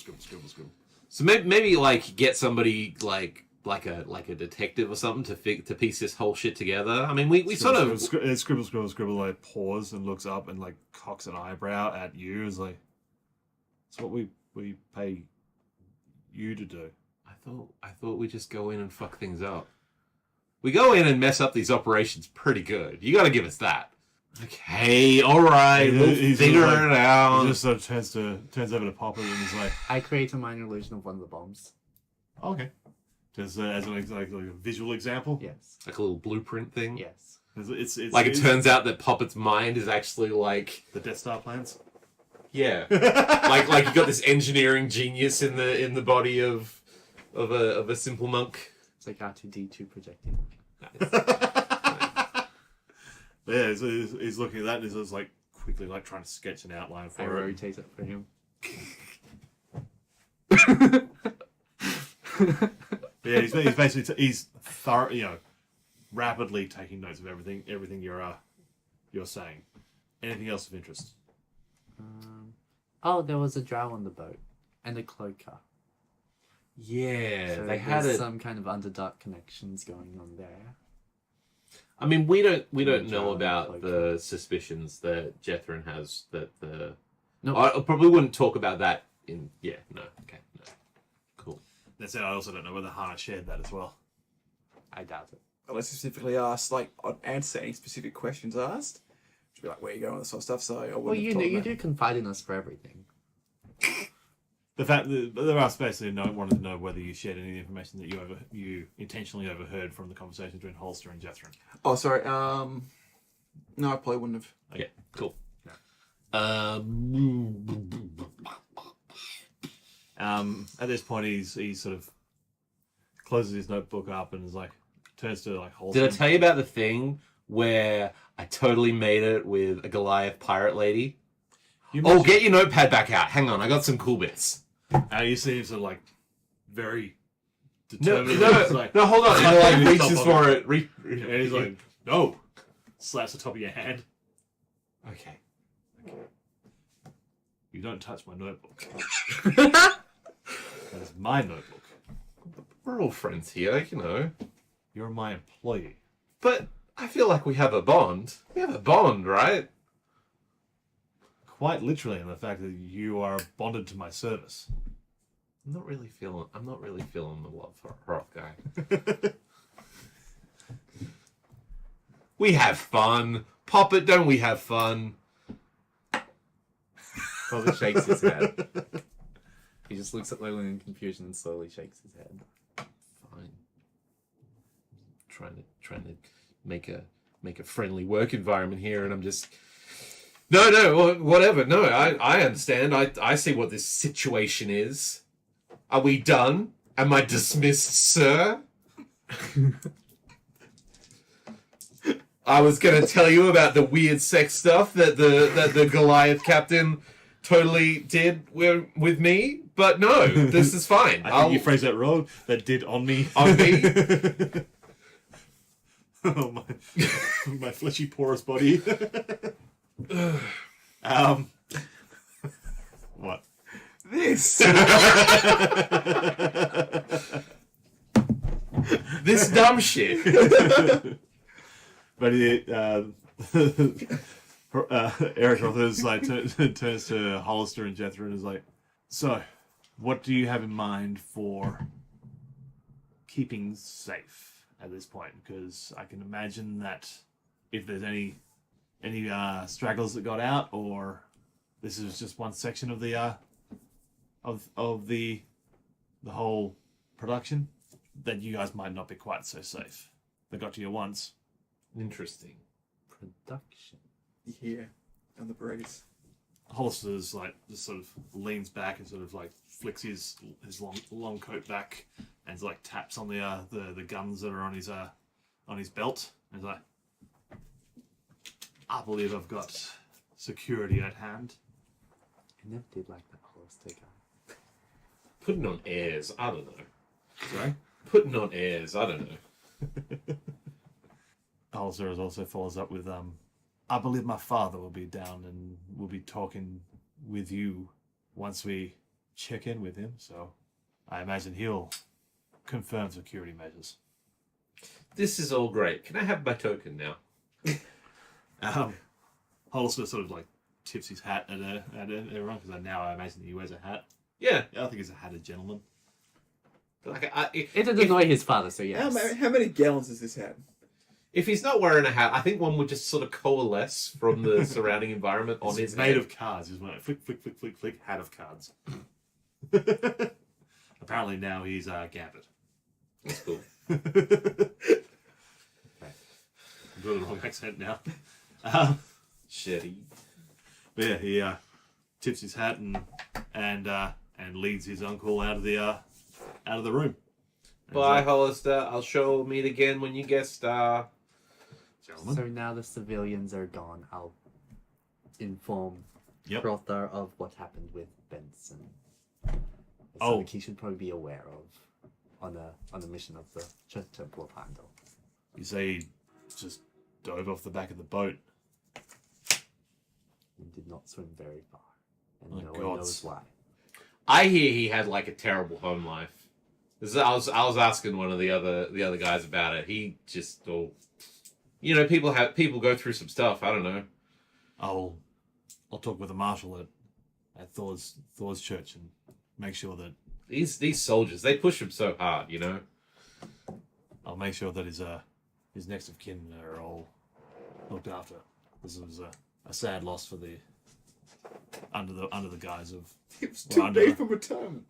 So maybe like get somebody like a detective or something to piece this whole shit together. I mean, we sort of scribble. Like pause and looks up and like cocks an eyebrow at you. Is like, it's what we pay you to do. I thought we just go in and fuck things up. We go in and mess up these operations pretty good. You got to give us that. Okay, all right, we'll figure it out. He just sort of turns over to Papa and he's like, I create a minor illusion of one of the bombs. okay, just as like a visual example. Yes. Like a little blueprint thing. Yes. It's Like it turns out that Poppet's mind is actually like the Death Star plans. yeah, like you got this engineering genius in the body of a simple monk. It's like R2D2 projecting. Yeah, he's looking at that and he's just like quickly like trying to sketch an outline I for it. rotate it for him. Yeah, he's basically he's thorough, rapidly taking notes of everything you're saying. Anything else of interest? Oh, there was a drow on the boat. And a cloaker. Yeah, So they had there's it. some kind of underdark connections going on there. I mean, we don't know Drow about and the suspicions that Jethrin has that the. No. I probably wouldn't talk about that in. Yeah, no, okay, no, cool. That said, I also don't know whether Hana shared that as well. I doubt it. Unless specifically asked, like, I'd answer any specific questions asked. Just be like, where you going with this sort of stuff, so I wouldn't Well, have you told know, him you that. do confide in us for everything. The fact that there are basically wanted to know whether you shared any information that you intentionally overheard from the conversation between Holster and Jethrin. Oh, sorry. No, I probably wouldn't have. Okay, cool. At this point, he sort of closes his notebook up and is like turns to like Holster. Did I tell you about the thing where I totally made it with a Goliath pirate lady? You Oh, mentioned- get your notepad back out. Hang on, I got some cool bits. you see him sort of like very No, determined. no, He's like, no, hold on. I like reaches for it. and he's like, no, slaps the top of your hand. okay. You don't touch my notebook. That is my notebook. We're all friends here, You're my employee. But I feel like we have a bond. We have a bond, right? Quite literally, in the fact that you are bonded to my service. I'm not really feeling the love for Roth guy. We have fun. Pop it, don't we have fun? Poppet shakes his head. He just looks at Lolan in confusion and slowly shakes his head. Fine. Trying to make a friendly work environment here, and I'm just no, whatever. No, I understand. I see what this situation is. Are we done? Am I dismissed, sir? I was gonna tell you about the weird sex stuff that the Goliath captain totally did with me, but no, this is fine. I think you phrased that wrong. That did on me. On me? Oh my fleshy porous body. What? This. This dumb shit. But Eric Rothers like turns to Hollister and Jethro and is like, "So, what do you have in mind for keeping safe at this point? Because I can imagine that if there's any stragglers that got out, or this is just one section of the of the whole production, then you guys might not be quite so safe. They got to you once." Interesting. Production. Yeah, and the brace. Hollister's like just sort of leans back and sort of like flicks his long coat back and like taps on the guns that are on his belt and he's like, "I believe I've got security at hand." I never did like that Hollister guy. Putting on airs, I don't know. Sorry? Putting on airs, I don't know. Hollister also follows up with, "I believe my father will be down and will be talking with you once we check in with him, so I imagine he'll confirm security measures." This is all great. Can I have my token now? Hollister sort of like tips his hat at everyone because now I imagine he wears a hat. Yeah. I think he's a hatted gentleman. Like, It did annoy his father, so yes. How many gallons does this have? if he's not wearing a hat, I think one would just sort of coalesce from the surrounding environment on his It's made head. of cards. He's like flick, flick, flick, flick, flick, hat of cards. Apparently now he's Gambit. That's cool. I'm doing a wrong accent now. Shitty. But yeah, he tips his hat and leads his uncle out of the room. And Bye, he's Hollister. I'll show meet again when you guest star. Gentlemen. So now the civilians are gone. I'll inform Yep. Rother of what happened with Benson. It's Oh. something he should probably be aware of on the mission of the Temple of Heimdall. You say he just dove off the back of the boat. And did not swim very far. And Oh, no one gods. knows why. I hear he had like a terrible home life. I was asking one of the other guys about it. He just people go through some stuff. I don't know. I'll talk with the marshal at Thor's church and make sure that These soldiers, they push him so hard, you know. I'll make sure that his next of kin are all looked after. This was a sad loss for the under the guise of It was Well, too under big the- from retirement.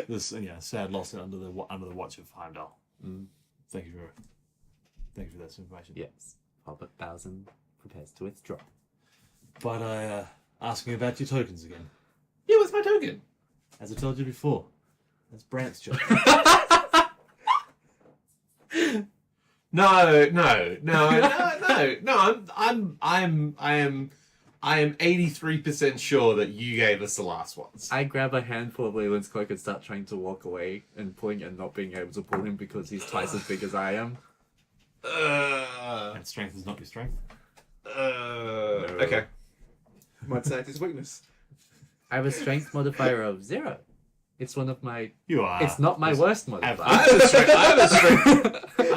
this sad loss under the watch of Heimdall. Mm. Thank you for that information. Yes. Robert Bowsen prepares to withdraw. But asking about your tokens again. Yeah, what's my token? As I told you before, that's Brant's job. No. I am 83% sure that you gave us the last ones. I grab a handful of Leland's cloak and start trying to walk away and pulling and not being able to pull him because he's twice as big as I am. And strength is not your strength. Okay. Might say it's his weakness. I have a strength modifier of 0. It's one of my... You are. It's not my worst modifier. I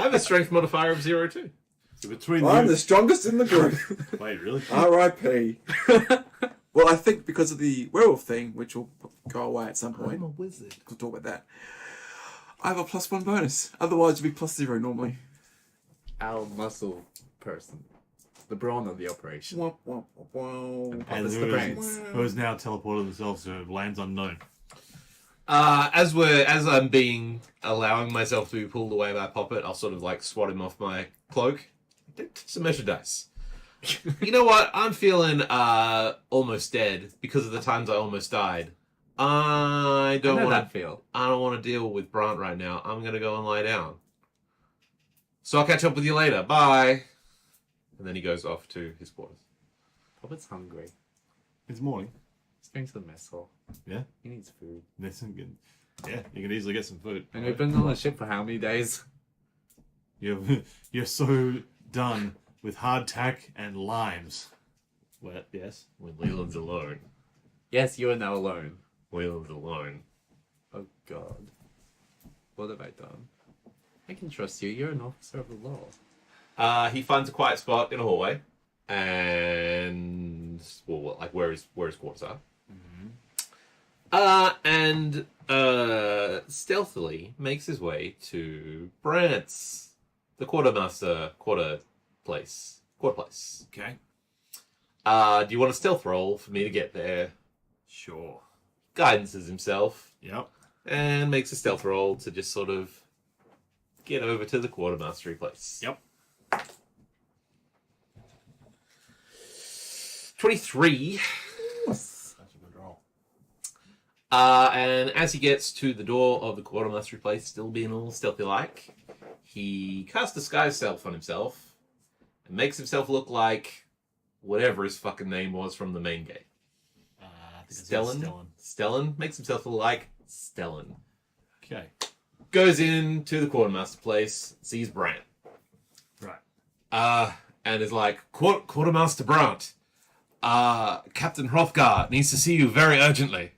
have a strength modifier of 0 too. So between I'm you. the strongest in the group. Wait, really? R.I.P. Well, I think because of the werewolf thing, which will go away at some point, I'm a wizard. we'll talk about that. I have a +1 bonus. Otherwise, it'd be +0 normally. our muscle person, the brawn of the operation. Womp, womp, womp, womp. And It's the brains. who has now teleported themselves to lands unknown. As I'm allowing myself to be pulled away by Poppet, I'll sort of like swat him off my cloak. Some measure dice. You know what? I'm feeling almost dead because of the times I almost died. I don't How did want that to. feel? I don't want to deal with Brant right now. I'm gonna go and lie down. So I'll catch up with you later. Bye. And then he goes off to his quarters. Poppet's hungry. It's morning. He's going to the mess hall. Yeah. He needs food. Listen, yeah, you can easily get some food. And we've been on the ship for how many days? You're so done with hardtack and limes. Well, yes. When Leland's alone. Yes, you are now alone. Leland's alone. Oh God. What have I done? I can trust you. You're an officer of the law. He finds a quiet spot in a hallway, and like where his quarters are. And stealthily makes his way to Brant's, the quarter place. Okay. Do you want a stealth roll for me to get there? Sure. Guidances himself Yep. and makes a stealth roll to just sort of get over to the quartermastery place. Yep. 23. That's a good roll. And as he gets to the door of the quartermastery place, still being all stealthy-like, he casts disguise self on himself and makes himself look like whatever his fucking name was from the main gate. I think it's Stellan? Stellan makes himself look like Stellan. Okay. Goes into the quartermaster place, sees Brant. Right. And is like, Quartermaster Brant, Captain Hrothgar needs to see you very urgently.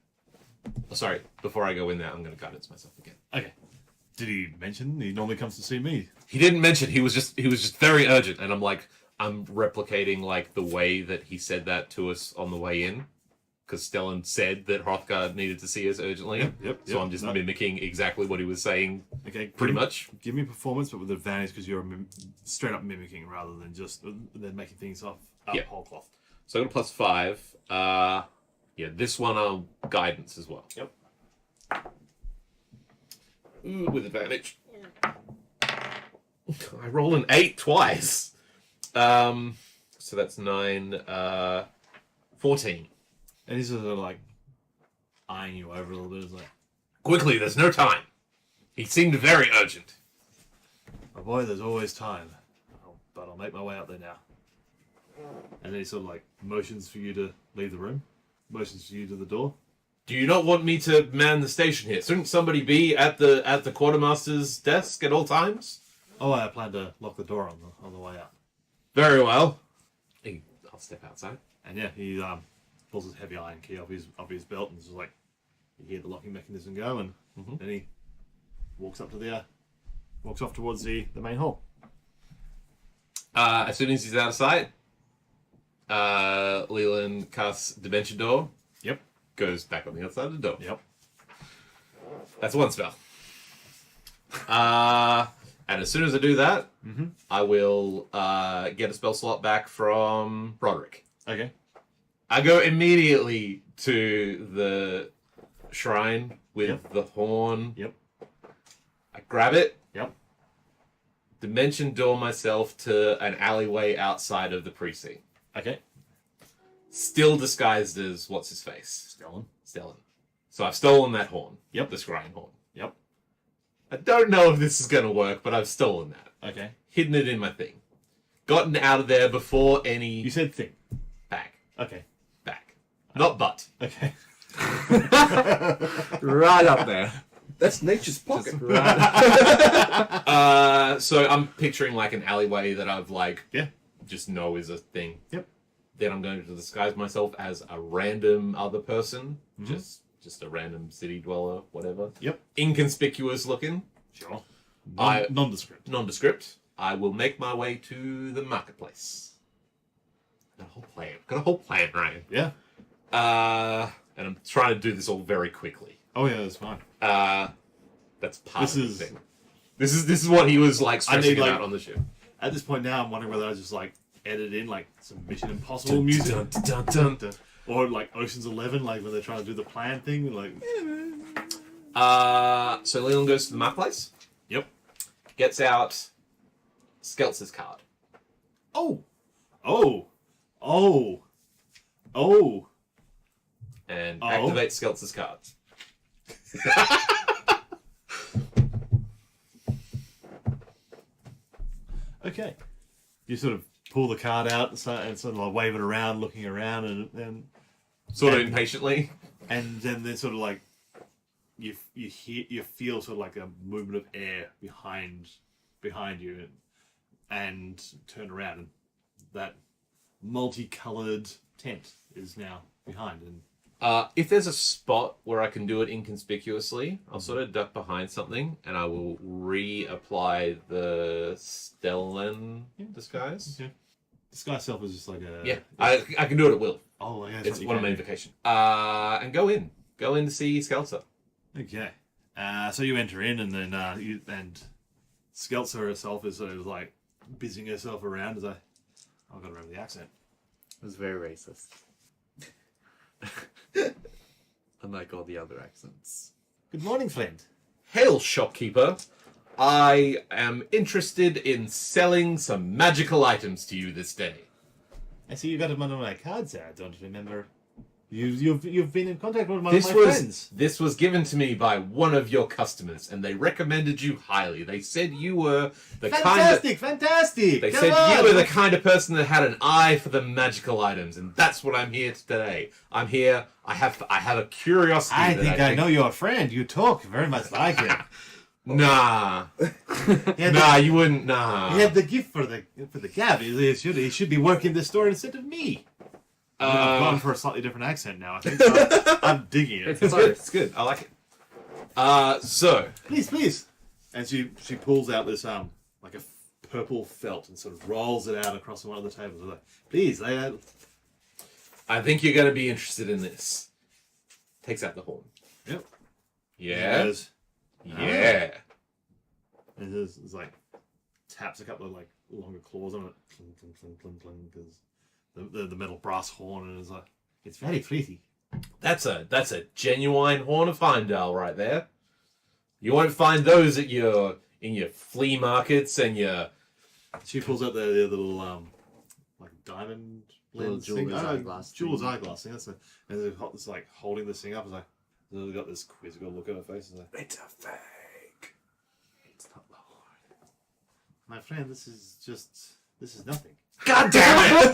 Oh, sorry, before I go in there, I'm going to guidance myself again. Okay. Did he mention he normally comes to see me? He didn't mention, he was just very urgent, and I'm replicating like the way that he said that to us on the way in. Because Stellan said that Hrothgar needed to see us urgently. Yep. So I'm just mimicking exactly what he was saying, Okay. pretty much. Give me performance, but with advantage because you're straight up mimicking rather than just making things up Yeah. whole cloth. So I got a +5. Yeah, this one I'll guidance as well. Yep. Ooh, with advantage. I roll an 8 twice. So that's 9, 14. And he's sort of like eyeing you over a little bit. It's like, Quickly, there's no time. He seemed very urgent. oh boy, there's always time. But I'll make my way out there now. And then he sort of like motions for you to leave the room. Motions for you to the door. Do you not want me to man the station here? Shouldn't somebody be at the quartermaster's desk at all times? Oh, I plan to lock the door on the way out. Very well. I'll step outside. And yeah, he pulls his heavy iron key off his belt and just like you hear the locking mechanism go, and then he walks off towards the main hall. As soon as he's out of sight, Leland casts Dimension Door. Yep. Goes back on the other side of the door. Yep. That's one spell. And as soon as I do that, I will get a spell slot back from Broderick. Okay. I go immediately to the shrine with the horn. Yep. I grab it. Yep. Dimension door myself to an alleyway outside of the precinct. Okay. Still disguised as what's his face? Stellan. So I've stolen that horn. Yep. The scrying horn. Yep. I don't know if this is going to work, but I've stolen that. Okay. Hidden it in my thing. Gotten out of there before any... You said thing. Bag. Okay. Bag. Not butt. Okay. Right up there. That's nature's pocket. Just right. So I'm picturing like an alleyway that I've like... Yeah. Just know is a thing. Yep. Then I'm going to disguise myself as a random other person. Just a random city dweller, whatever. Yep. Inconspicuous looking. Sure. I- Nondescript. Nondescript. I will make my way to the marketplace. Got a whole plan, Ryan. Yeah. And I'm trying to do this all very quickly. Oh yeah, that's fine. That's part This of is- the thing. This is what he was like stressing like- about on the ship. At this point now, I'm wondering whether I just like edit in like some Mission Impossible music, or like Ocean's 11, like when they're trying to do the plan thing, like. So Leland goes to the map place. Yep. Gets out Skeltz's card. Oh, oh, oh, oh. And Oh. activates Skeltz's card. Okay. You sort of pull the card out and sort of like wave it around, looking around, and Sort of impatiently. then there's sort of like you feel sort of like a movement of air behind you, and turn around, and that multicolored tent is now behind. And If there's a spot where I can do it inconspicuously, I'll sort of duck behind something and I will reapply the Stellan disguise. okay. Disguise self is just like a Yeah, I can do it at will. Oh, yeah, It's one of my invocation. And go in to see Skelter. Okay. So you enter in, and then and Skelter herself is sort of like busying herself around as I've got to remember the accent. It was very racist. Unlike all the other accents. Good morning, friend. Hail, shopkeeper. I am interested in selling some magical items to you this day. I see you got him under my cards there. I don't remember. You've been in contact with one of my friends. This was given to me by one of your customers, and they recommended you highly. They said you were the Fantastic! They Come said on! you were the kind of person that had an eye for the magical items, and that's what I'm here today. I'm here. I have a curiosity. I think I know your friend. You talk very much like him. Nah, He nah, you wouldn't. Nah. had the gift for the cab. He should be working the store instead of me. I've gone for a slightly different accent now. I think so. I'm digging it. It's good. It's good. I like it. So Please. And she pulls out this like a purple felt and sort of rolls it out across one of the tables. Like, please, lay out. I think you're going to be interested in this. Takes out the horn. Yep. Yeah. Yes. Yeah. And it's like taps a couple of like longer claws on it, clink, clink, clink, clink, clink, because the metal brass horn, and it's like it's very pretty. That's a genuine horn of Heimdall right there. You won't find those at in your flea markets and your. She pulls out the little like diamond lens Little thing. jeweler's eyeglass Jeweler's thing. eyeglass thing. That's and it's like holding this thing up. It's like she's got this quizzical look on her face. It's like, It's a fake. It's not the horn. my friend, this is nothing. God damn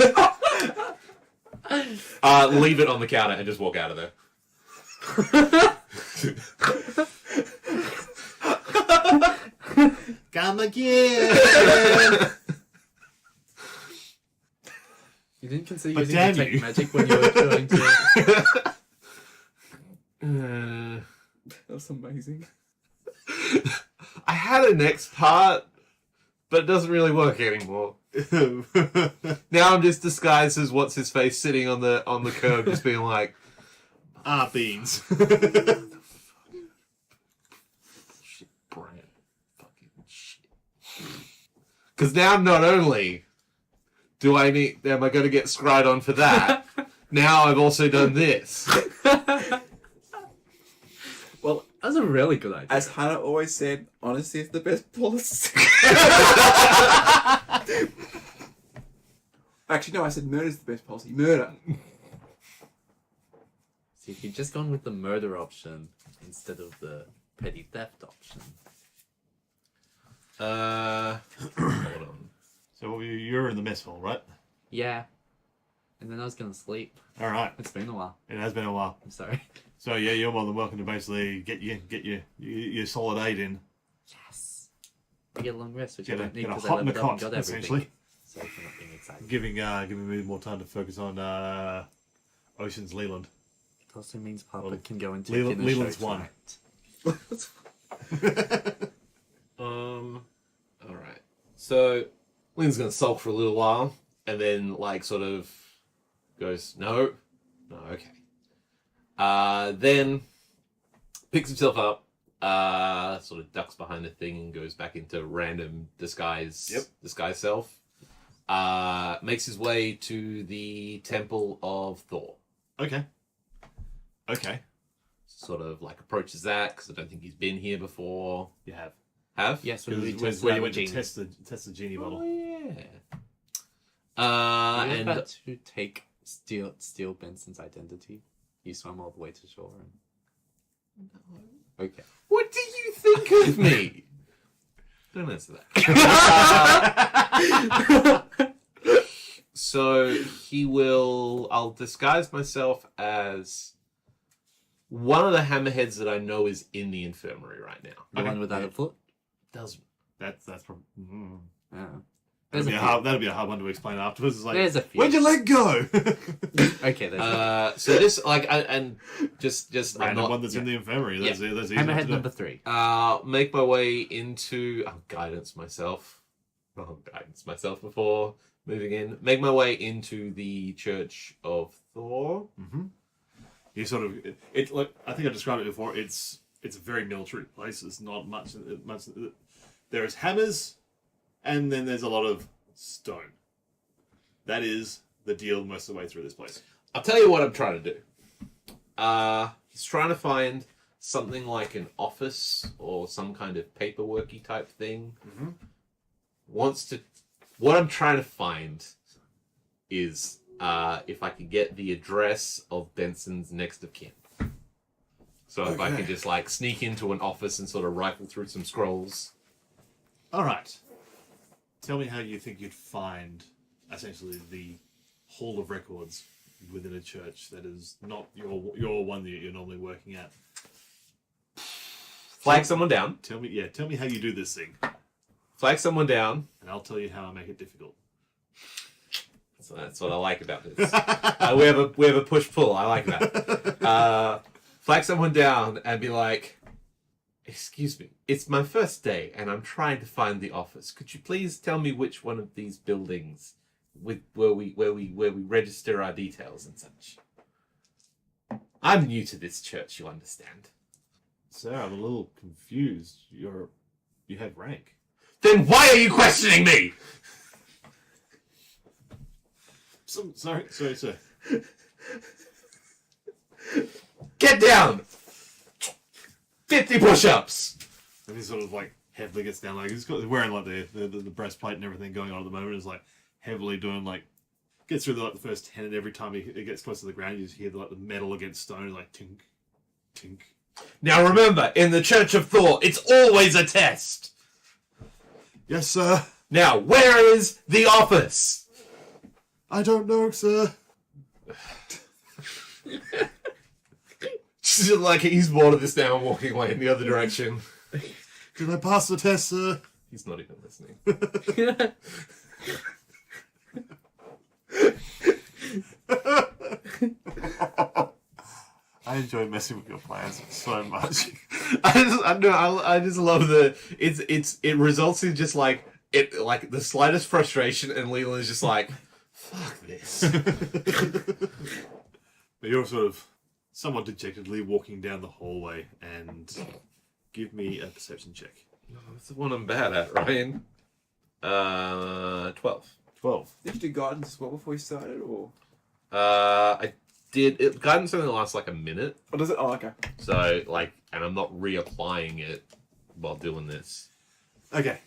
it! Leave it on the counter and just walk out of there. Come again. You didn't consider But using damn detect you. magic when you were going to. That's amazing. I had a next part, but it doesn't really work anymore. Now I'm just disguised as what's his face sitting on the curb, just being like, beans. shit, Brand, fucking shit. Because now not only am I going to get scryed on for that, now I've also done this. Well, That's a really good idea. as Hannah always said, honesty is the best policy. Actually, no, I said murder is the best policy. Murder. See, if you'd just gone with the murder option instead of the petty theft option. Hold on. So you're in the mess hall, right? Yeah. And then I was gonna sleep. All right. It's been a while. It has been a while. I'm sorry. So yeah, you're more than welcome to basically get your solid 8 in. Yes. I get a long rest, which I Get a don't need get a because I hot in the leveled up and cot, got everything. essentially. So I'm not being excited. Giving me more time to focus on Ocean's Leland. It also means Papa Well, can go into Leland- dinner Leland's show won. tonight. All right. So Lynn's gonna sulk for a little while, and then like sort of goes, no, okay. Then picks himself up sort of ducks behind a thing and goes back into random disguise self. Makes his way to the Temple of Thor. Okay. Sort of like approaches that because I don't think he's been here before. You have. Have? Yes, Because we it's tested where out you went the to genie. test the genie bottle. Oh yeah. Are you And about to steal Benson's identity? You swam all the way to shore. Okay. what do you think of me? Don't answer that. So he will. I'll disguise myself as one of the hammerheads that I know is in the infirmary right now. The one without a foot? Doesn't. That's probably. Yeah. That'd There's a be, few. that'd be a hard one to explain afterwards. It's like, There's a few. where'd your leg go? Okay, there's a So this and just I'm Random not one that's in the infirmary. That's easy enough Hammerhead to do. number 3. make my way into guidance myself. I'll guidance myself before moving in. Make my way into the Church of Thor. You sort of it. Like I think I described it before. It's a very military place. It's not much. There is hammers, and then there's a lot of stone. That is the deal most of the way through this place. I'll tell you what I'm trying to do. He's trying to find something like an office or some kind of paperworky type thing. What I'm trying to find is if I could get the address of Benson's next of kin. So if I could just like sneak into an office and sort of rifle through some scrolls. All right. Tell me how you think you'd find essentially the hall of records within a church that is not your one that you're normally working at. Flag someone down. Tell me how you do this thing, Flag someone down. and I'll tell you how I make it difficult. So that's what I like about this. We have a push pull. I like that. Flag someone down and be like, "Excuse me, it's my first day and I'm trying to find the office. Could you please tell me which one of these buildings where we register our details and such? I'm new to this church, you understand." Sir, I'm a little confused. You have rank. Then why are you questioning me? Sorry, sir. Get down. 50 push-ups. And he sort of like heavily gets down, like he's wearing like the breastplate and everything going on at the moment. Is like heavily doing like gets through the first 10, and every time he gets close to the ground, you just hear the metal against stone, like tink, tink. Now remember, in the Church of Thor, it's always a test. Yes, sir. Now, where is the office? I don't know, sir. Just like he's bored of this now and walking away in the other direction. Did I pass the test, sir? He's not even listening. I enjoy messing with your plans so much. I just love it results in just like the slightest frustration, and Leland is just like, fuck this. But you're sort of somewhat dejectedly walking down the hallway, and give me a perception check. That's the one I'm bad at, Ryan. 12. 12. Did you do guidance as well before you started, or? I did. Guidance only lasts like a minute. Or does it? Oh, okay. So, and I'm not reapplying it while doing this. Okay,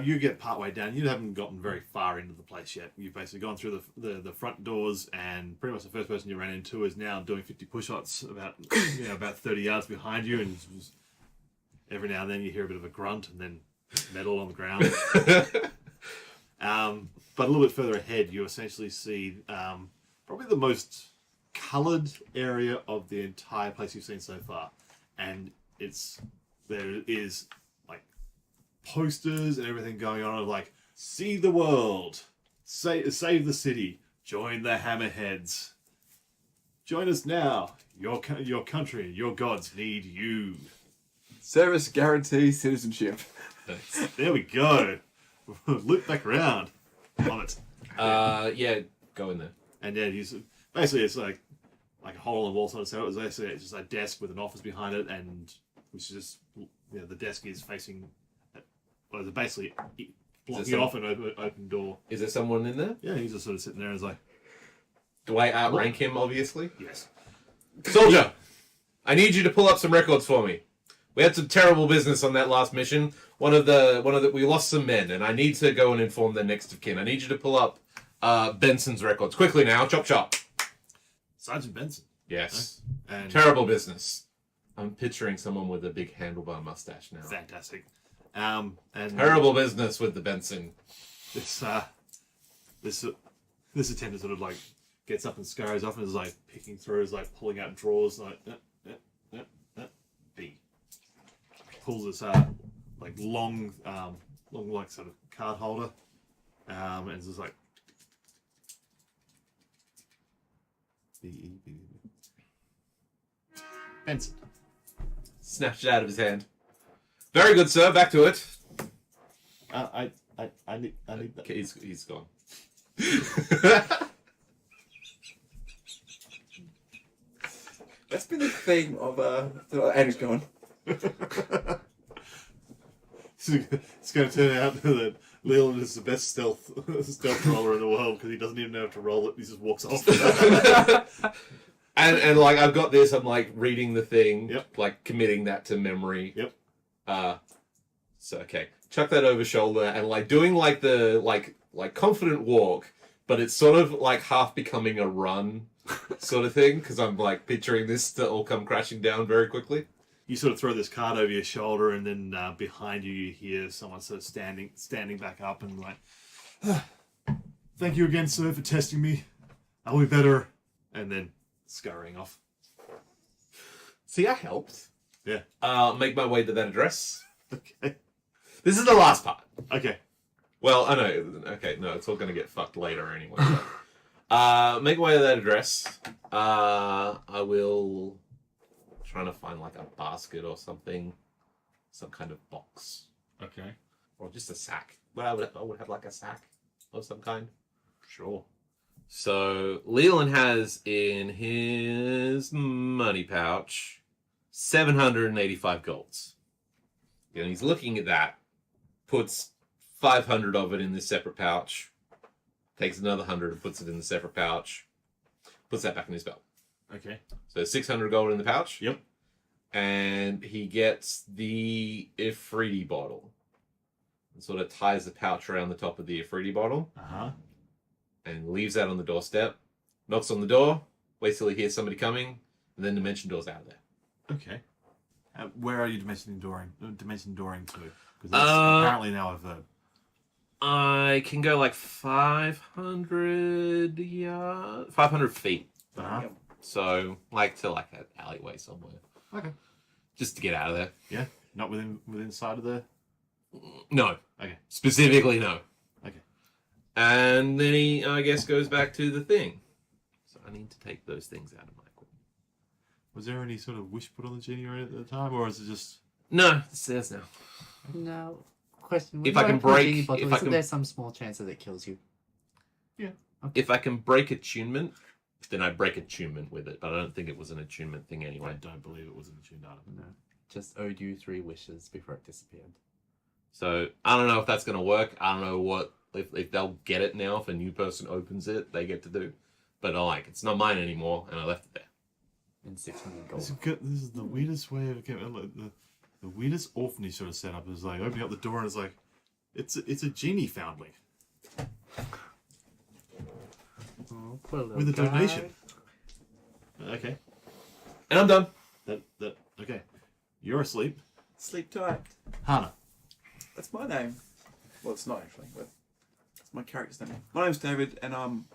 you get partway down. You haven't gotten very far into the place yet. You've basically gone through the front doors, and pretty much the first person you ran into is now doing 50 push-ups about 30 yards behind you, and every now and then you hear a bit of a grunt, and then metal on the ground. But a little bit further ahead, you essentially see probably the most coloured area of the entire place you've seen so far, and there is like posters and everything going on of like, see the world, save the city, join the hammerheads, join us now, your country, your gods need you. Service guarantees citizenship. There we go. Loop back around. Love it. Yeah, go in there. And yeah, basically it's like a hole in the wall sort of setup. It's just a desk with an office behind it, and which is just the desk is facing. Well, it's basically blocking some- off an open door. Is there someone in there? Yeah, he's just sort of sitting there and is like, Do I outrank him, obviously? yes. Soldier, I need you to pull up some records for me. We had some terrible business on that last mission. We lost some men, and I need to go and inform their next of kin. I need you to pull up Benson's records. Quickly now, chop chop. Sergeant Benson. Yes. And Terrible business. I'm picturing someone with a big handlebar mustache now. fantastic. And Terrible business with the Benson. this attendant sort of like gets up and scurries off and is like picking through, is like pulling out drawers, like B. Pulls this like long like sort of card holder, and it's just like B. Benson. Snatched it out of his hand. Very good, sir. Back to it. I need that. Okay, he's gone. That's been the theme of Andrew's gone. It's going to turn out that Leland is the best stealth roller in the world because he doesn't even know how to roll it. He just walks off. And like I've got this. I'm like reading the thing. Yep. Like committing that to memory. Yep. So okay, chuck that over shoulder and like doing like the like confident walk, but it's sort of like half becoming a run, sort of thing because I'm like picturing this to all come crashing down very quickly. You sort of throw this card over your shoulder, and then behind you hear someone sort of standing back up and like, "Thank you again, sir, for testing me. I'll be better." And then scurrying off. See, I helped. Yeah. Make my way to that address. Okay. This is the last part. Okay. Well, I know. Okay, no, it's all going to get fucked later anyway. Make my way to that address. I will trying to find like a basket or something, some kind of box, Okay. or just a sack. Well, I would have like a sack of some kind. Sure. So Leland has in his money pouch 785 golds. And he's looking at that, puts 500 of it in this separate pouch, takes another 100 and puts it in the separate pouch, puts that back in his belt. Okay. So 600 gold in the pouch. Yep. And he gets the Ifriti bottle. And sort of ties the pouch around the top of the Ifriti bottle. Uh-huh. And leaves that on the doorstep. Knocks on the door. Waits till he hears somebody coming. And then dimension door's out of there. Okay. Where are you dimension dooring to? Because apparently now a verb. I can go like 500 feet. Uh-huh. So like to like an alleyway somewhere. Okay. Just to get out of there. Yeah. Not within sight of the. No. Okay. Specifically, no. Okay. And then he, I guess, goes back to the thing. So I need to take those things out of my equipment. Was there any sort of wish put on the genie at the time, or is it just? No, it's theirs now. No. Question. If when I you can open a break- genie bottle, if I isn't can- there some small chance that it kills you? Yeah. If I can break attunement, then I break attunement with it. But I don't think it was an attunement thing I anyway. don't believe it was an attuned item. No. Just owed you 3 wishes before it disappeared. So I don't know if that's going to work. I don't know what if they'll get it now. If a new person opens it, they get to do. But it's not mine anymore, and I left it there. In 600 This gold. is the weirdest way of getting like, the weirdest orphanage sort of setup is like opening up the door and it's like it's a genie foundling Oh, poor little with a guy. donation. Okay. And I'm done. That okay. You're asleep. Sleep tight. Hana. That's my name. Well, it's not actually, but it's my character's name. My name's David, and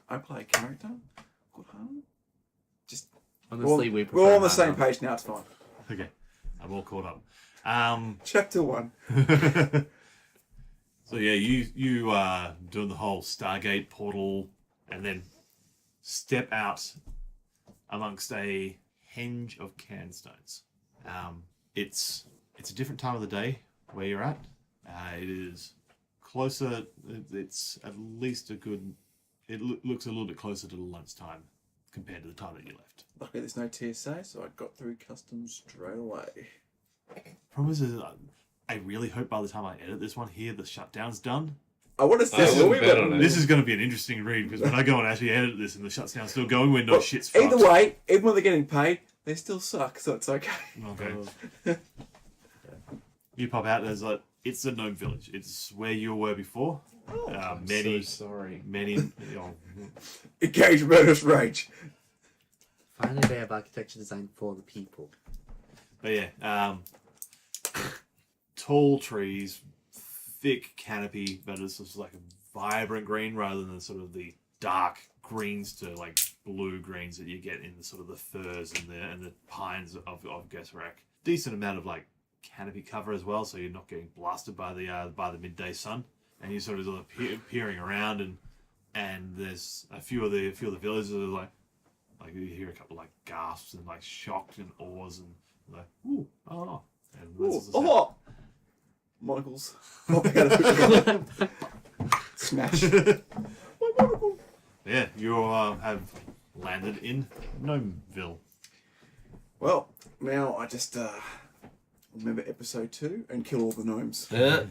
I play a character called Hannah. Honestly, we We're all on the prefer same Hannah. page now. It's fine. Okay. I'm all caught up. Chapter 1. So yeah, you doing the whole Stargate portal and then step out amongst a henge of cairnstones. It's a different time of the day where you're at. It is closer. It's at least a good. It looks a little bit closer to the lunchtime compared to the time that you left. Luckily, there's no TSA, so I got through customs straight away. Problem is, I really hope by the time I edit this one here, the shutdown's done. I want to say, I wouldn't bet on it. This is going to be an interesting read because when I go and actually edit this and the shutdown's still going, we're no well, shit's either fucked. way, even when they're getting paid, they still suck, so it's okay. Okay. You pop out and there's like, it's the gnome village. It's where you were before. I'm Many, so sorry. many. Engage murderous rage. Finally, they have architecture designed for the people. But yeah, tall trees, thick canopy, but it's just like a vibrant green rather than sort of the dark greens to like blue greens that you get in the sort of the firs and the pines of Geserek. Decent amount of like canopy cover as well, so you're not getting blasted by the midday sun. And you're sort of peering around, and there's a few of the villagers that are like you hear a couple like gasps and like shocked and awes and like ooh oh and Ooh, this is oh! Monocles. Popping out of Smash. My monocle. yeah, you have landed in Gnomeville. Well, now I just remember episode 2 and kill all the gnomes. Yeah.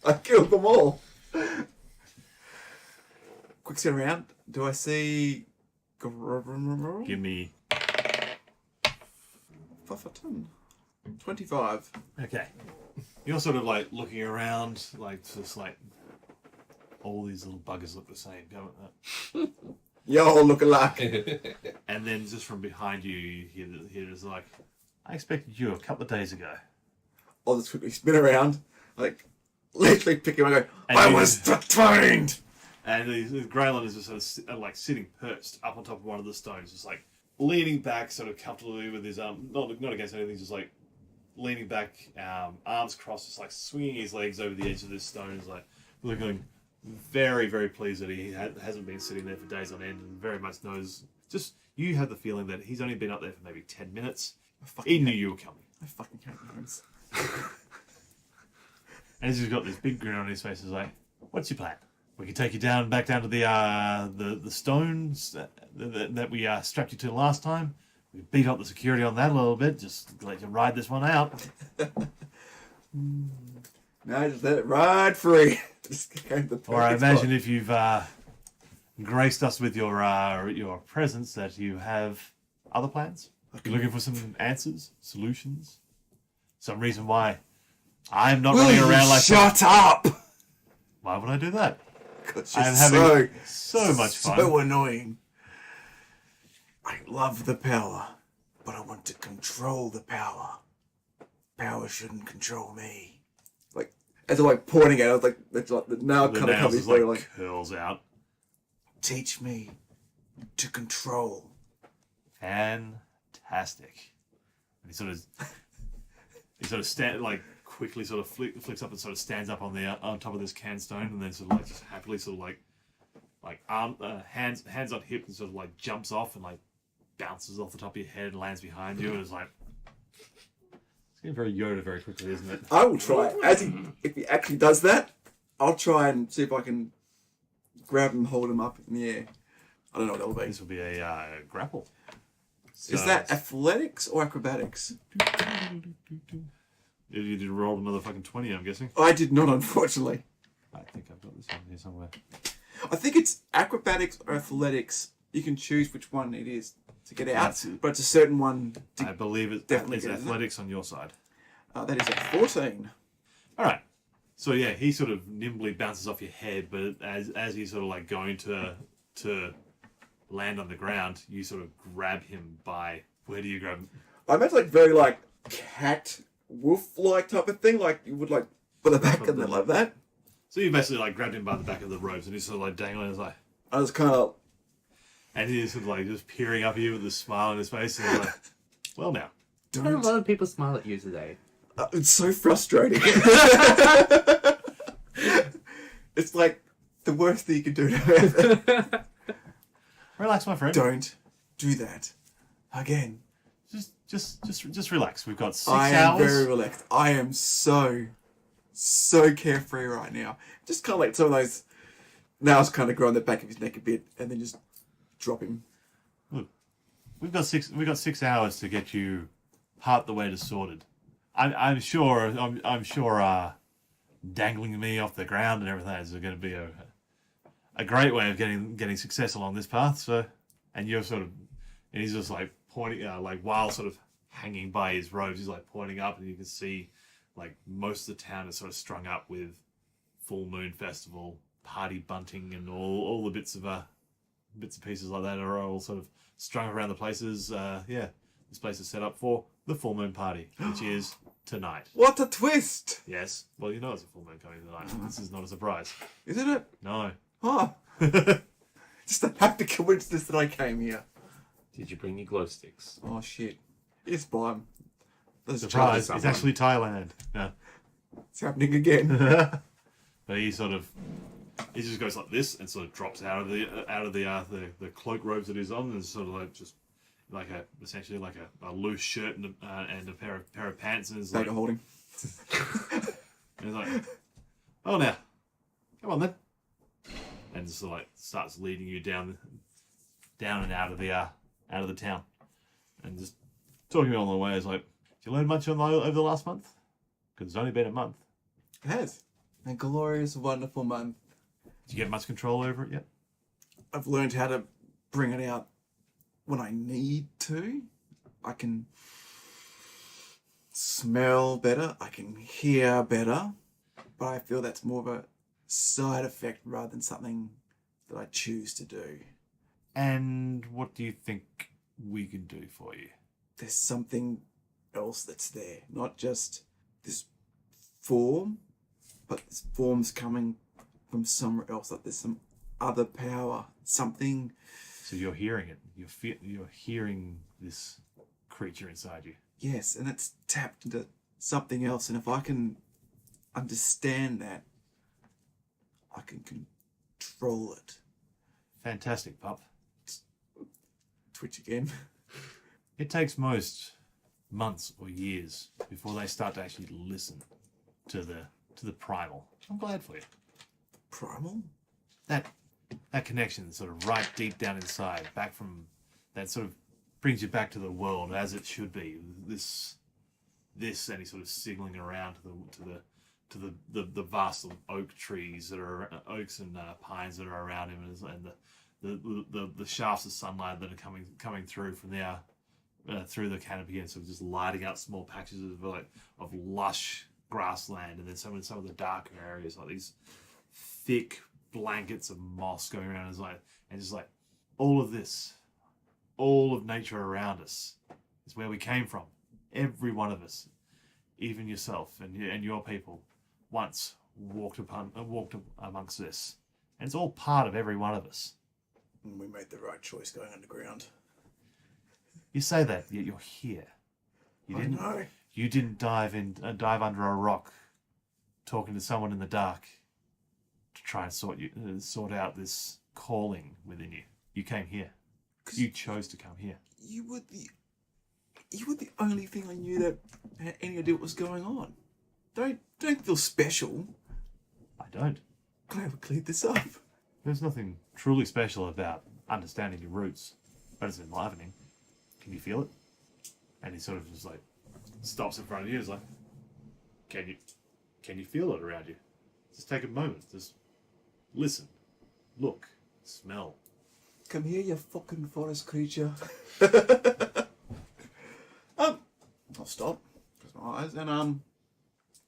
I killed them all. Quick scan around. Do I see? Give me 25. okay. You're sort of like looking around, like just like all these little buggers look the same, don't they? Yo, look alike. And then just from behind you, you hear it's like, I expected you a couple of days ago. I'll just quickly spin around, like literally pick him and go. And I you- was detained. And the Greylon is just sort of like sitting perched up on top of one of the stones, just like leaning back, sort of comfortably with his not against anything, just like leaning back, arms crossed, just like swinging his legs over the edge of this stone. Is like looking very, very pleased that he hasn't been sitting there for days on end, and very much knows. Just you have the feeling that he's only been up there for maybe 10 minutes. He knew you were coming, I fucking hate gnomes. and he's just got this big grin on his face. He's like, "What's your plan? We can take you back down to the stones that we strapped you to last time. We can beat up the security on that a little bit. Just let you ride this one out." No, just let it ride free. Just go to the Or I perfect imagine spot. if you've graced us with your presence, that you have other plans. You're looking for some answers, solutions, some reason why I'm not Will running you around like. shut up? Why would I do that? 'Cause I'm you're having so much fun. So annoying. I love the power, but I want to control the power. Power shouldn't control me. Like as I'm like pointing at it, I was like, it's like the nail The kind of nails comes just through. like Like, curls out. teach me to control. Fantastic. And he sort of quickly sort of flicks up and sort of stands up on top of this can stone, and then sort of like just happily sort of like hands on hip, and sort of like jumps off and like bounces off the top of your head and lands behind you, and it's like it's getting very Yoda very quickly, isn't it? I will try. If he actually does that, I'll try and see if I can grab him, hold him up in the air. I don't know what that'll be. This will be a grapple. Is So that athletics or acrobatics? you did roll another fucking 20? I'm guessing. I did not, unfortunately. I think I've got this one here somewhere. I think it's acrobatics or athletics. You can choose which one it is to get out, That's it. but it's a certain one. I believe it's definitely good, isn't it? athletics on your side. That is a 14. All right. So yeah, he sort of nimbly bounces off your head, but as he's sort of like going to land on the ground, you sort of grab him by where do you grab him? I imagine like very like cat wolf like type of thing, like you would like by the back and then like that. So you basically like grabbed him by the back of the robes, and he's sort of like dangling. He's like, I was kind of and he's sort of like just peering up at you with a smile on his face, and he's like, "Well now." A lot of people smile at you today. It's so frustrating. It's like the worst thing you can do to her. Relax, my friend. Don't do that again. Just relax. We've got 6 I am hours. very relaxed. I am so carefree right now. Just kind of like some of those nails kind of grow on the back of his neck a bit, and then just drop him. Look, we've got 6 hours to get you part the way to sorted. I'm sure. I'm sure. Dangling me off the ground and everything is going to be a great way of getting success along this path. So, and you're sort of, and he's just like pointing, like while sort of hanging by his robes, he's like pointing up, and you can see like most of the town is sort of strung up with full moon festival, party bunting, and all the bits of pieces like that are all sort of strung around the places. Yeah, this place is set up for the full moon party, which is tonight. What a twist! Yes. Well, you know it's a full moon coming tonight. This is not a surprise. Isn't it? No. Oh. Just a happy coincidence that I came here. Did you bring your glow sticks? Oh shit. It's buy 'em. There's Surprise. charges It's actually Thailand. Yeah. It's happening again. But he just goes like this and sort of drops out of the cloak robes that he's on, and sort of like just like essentially like a loose shirt and a pair of pants, and is like, Take a holding. and he's like, oh now, come on then, and just like starts leading you down and out of the town, and just talking to me on the way is like, did you learn much over the last month? Because it's only been a month. It has. A glorious, wonderful month. Did you get much control over it yet? I've learned how to bring it out when I need to. I can smell better. I can hear better. But I feel that's more of a side effect rather than something that I choose to do. And what do you think we can do for you? There's something else that's there. Not just this form, but this form's coming from somewhere else. Like there's some other power. Something. So you're hearing it. You're hearing this creature inside you. Yes, and it's tapped into something else. And if I can understand that, I can control it. Fantastic, pup. Twitch again. It takes most months or years before they start to actually listen to the primal. I'm glad for you. Primal? That connection, sort of right deep down inside, back from that sort of brings you back to the world as it should be. This, and he's sort of signaling around to the vast oak trees that are oaks and pines that are around him, and the shafts of sunlight that are coming through from there through the canopy, and sort of just lighting out small patches of lush grassland, and then some of the darker areas, like these thick blankets of moss going around, and just like all of this, all of nature around us is where we came from. Every one of us, even yourself and your people, once walked amongst this, and it's all part of every one of us. And we made the right choice going underground. You say that, yet you're here. I know. You didn't dive under a rock, talking to someone in the dark, to try and sort out this calling within you. You came here. You chose to come here. You were the only thing I knew that had any idea what was going on. Don't feel special. I don't. Glad we cleared this up. There's nothing truly special about understanding your roots, but it's enlivening. Can you feel it? And he sort of just like stops in front of you. He's like, can you feel it around you? Just take a moment. Just listen, look, smell. Come here, you fucking forest creature. I'll stop. Close my eyes and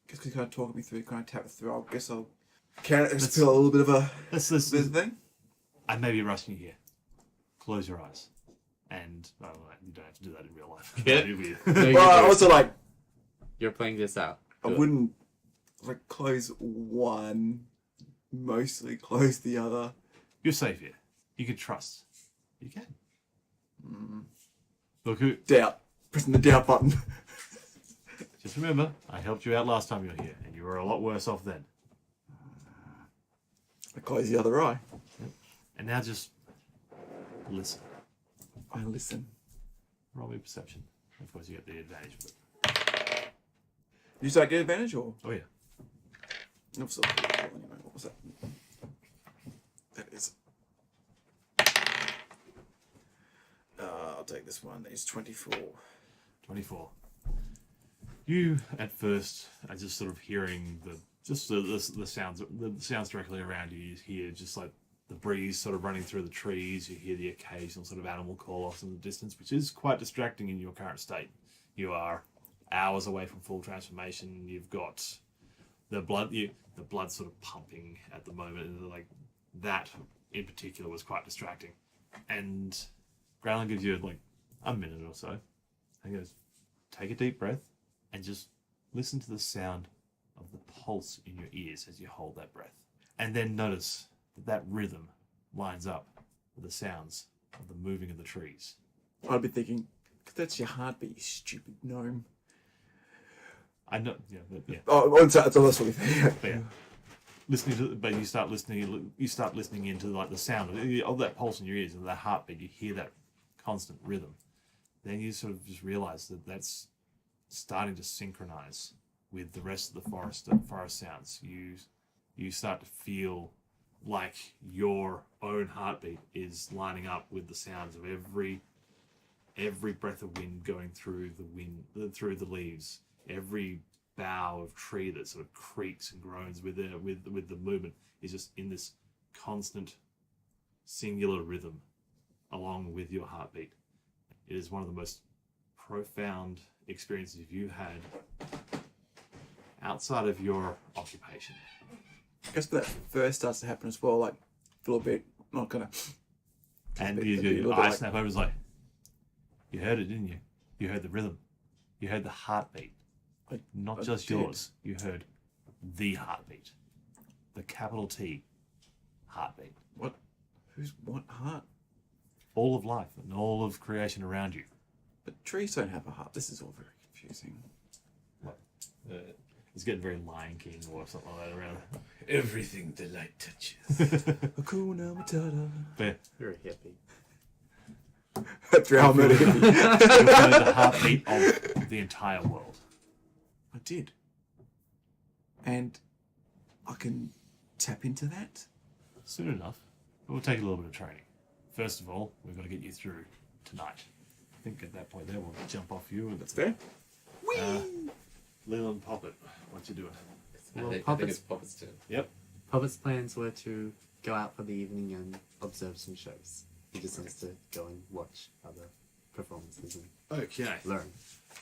guess because you kind of talking me through, kind of tap it through. I guess I'll feel a little bit of a thing. I may be rushing you here. Close your eyes. And you don't have to do that in real life. Yeah. That'd be weird. No, Well, I also you're playing this out. I wouldn't close one, mostly close the other. You're safe here. You can trust. You can. Look, Doubt. Pressing the doubt button. just remember, I helped you out last time you were here, and you were a lot worse off then. I close the other eye. And now just listen. I listen. Roll me perception. Of course, you get the advantage. But... You say I get advantage or? Oh yeah. No, still anyway. What was that? That is. I'll take this one. It's 24. 24. You at first are just sort of hearing the sounds directly around you. You hear just like the breeze sort of running through the trees. You hear the occasional sort of animal call-offs in the distance, which is quite distracting in your current state. You are hours away from full transformation. You've got the blood sort of pumping at the moment, and like that in particular was quite distracting. And Growling gives you like a minute or so. And he goes, take a deep breath and just listen to the sound of the pulse in your ears as you hold that breath. And then notice that rhythm lines up with the sounds of the moving of the trees. I'd be thinking, that's your heartbeat, you stupid gnome. I know, yeah, but yeah. Oh, so that's what we think. But yeah. You start listening into like the sound of that pulse in your ears and the heartbeat. You hear that constant rhythm. Then you sort of just realize that that's starting to synchronize with the rest of the forest sounds. You start to feel like your own heartbeat is lining up with the sounds of every breath of wind going through the leaves, every bough of tree that sort of creaks and groans with the movement is just in this constant singular rhythm along with your heartbeat. It is one of the most profound experiences you've had outside of your occupation. I guess when that first starts to happen as well, like a little bit, not gonna. And your eyes snap over, like, you heard it, didn't you? You heard the rhythm. You heard the heartbeat. Not just yours. You heard the heartbeat. The capital T heartbeat. What? What heart? All of life and all of creation around you. But trees don't have a heart. This is all very confusing. What? It's getting very Lion King or something like that around. Everything the light touches. Hakuna Matata. But You're a hippie. That's real murder. you heard the heartbeat of the entire world. I did. And I can tap into that? Soon enough. It will take a little bit of training. First of all, we've got to get you through tonight. I think at that point there we'll jump off you. And That's fair. Leland Poppet, what you doing? Well, I think Puppet's, it's Puppet's turn. Yep. Puppet's plans were to go out for the evening and observe some shows. He just wants to go and watch other performances and Okay. learn.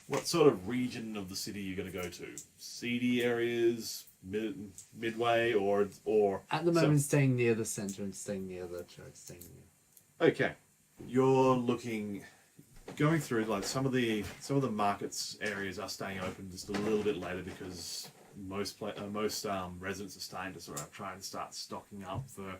What sort of region of the city are you going to go to? Seedy areas, midway, or At the moment, staying near the center and staying near the church, staying near. Okay, you're going through like some of the markets areas are staying open just a little bit later because most residents are starting to sort of try and start stocking up for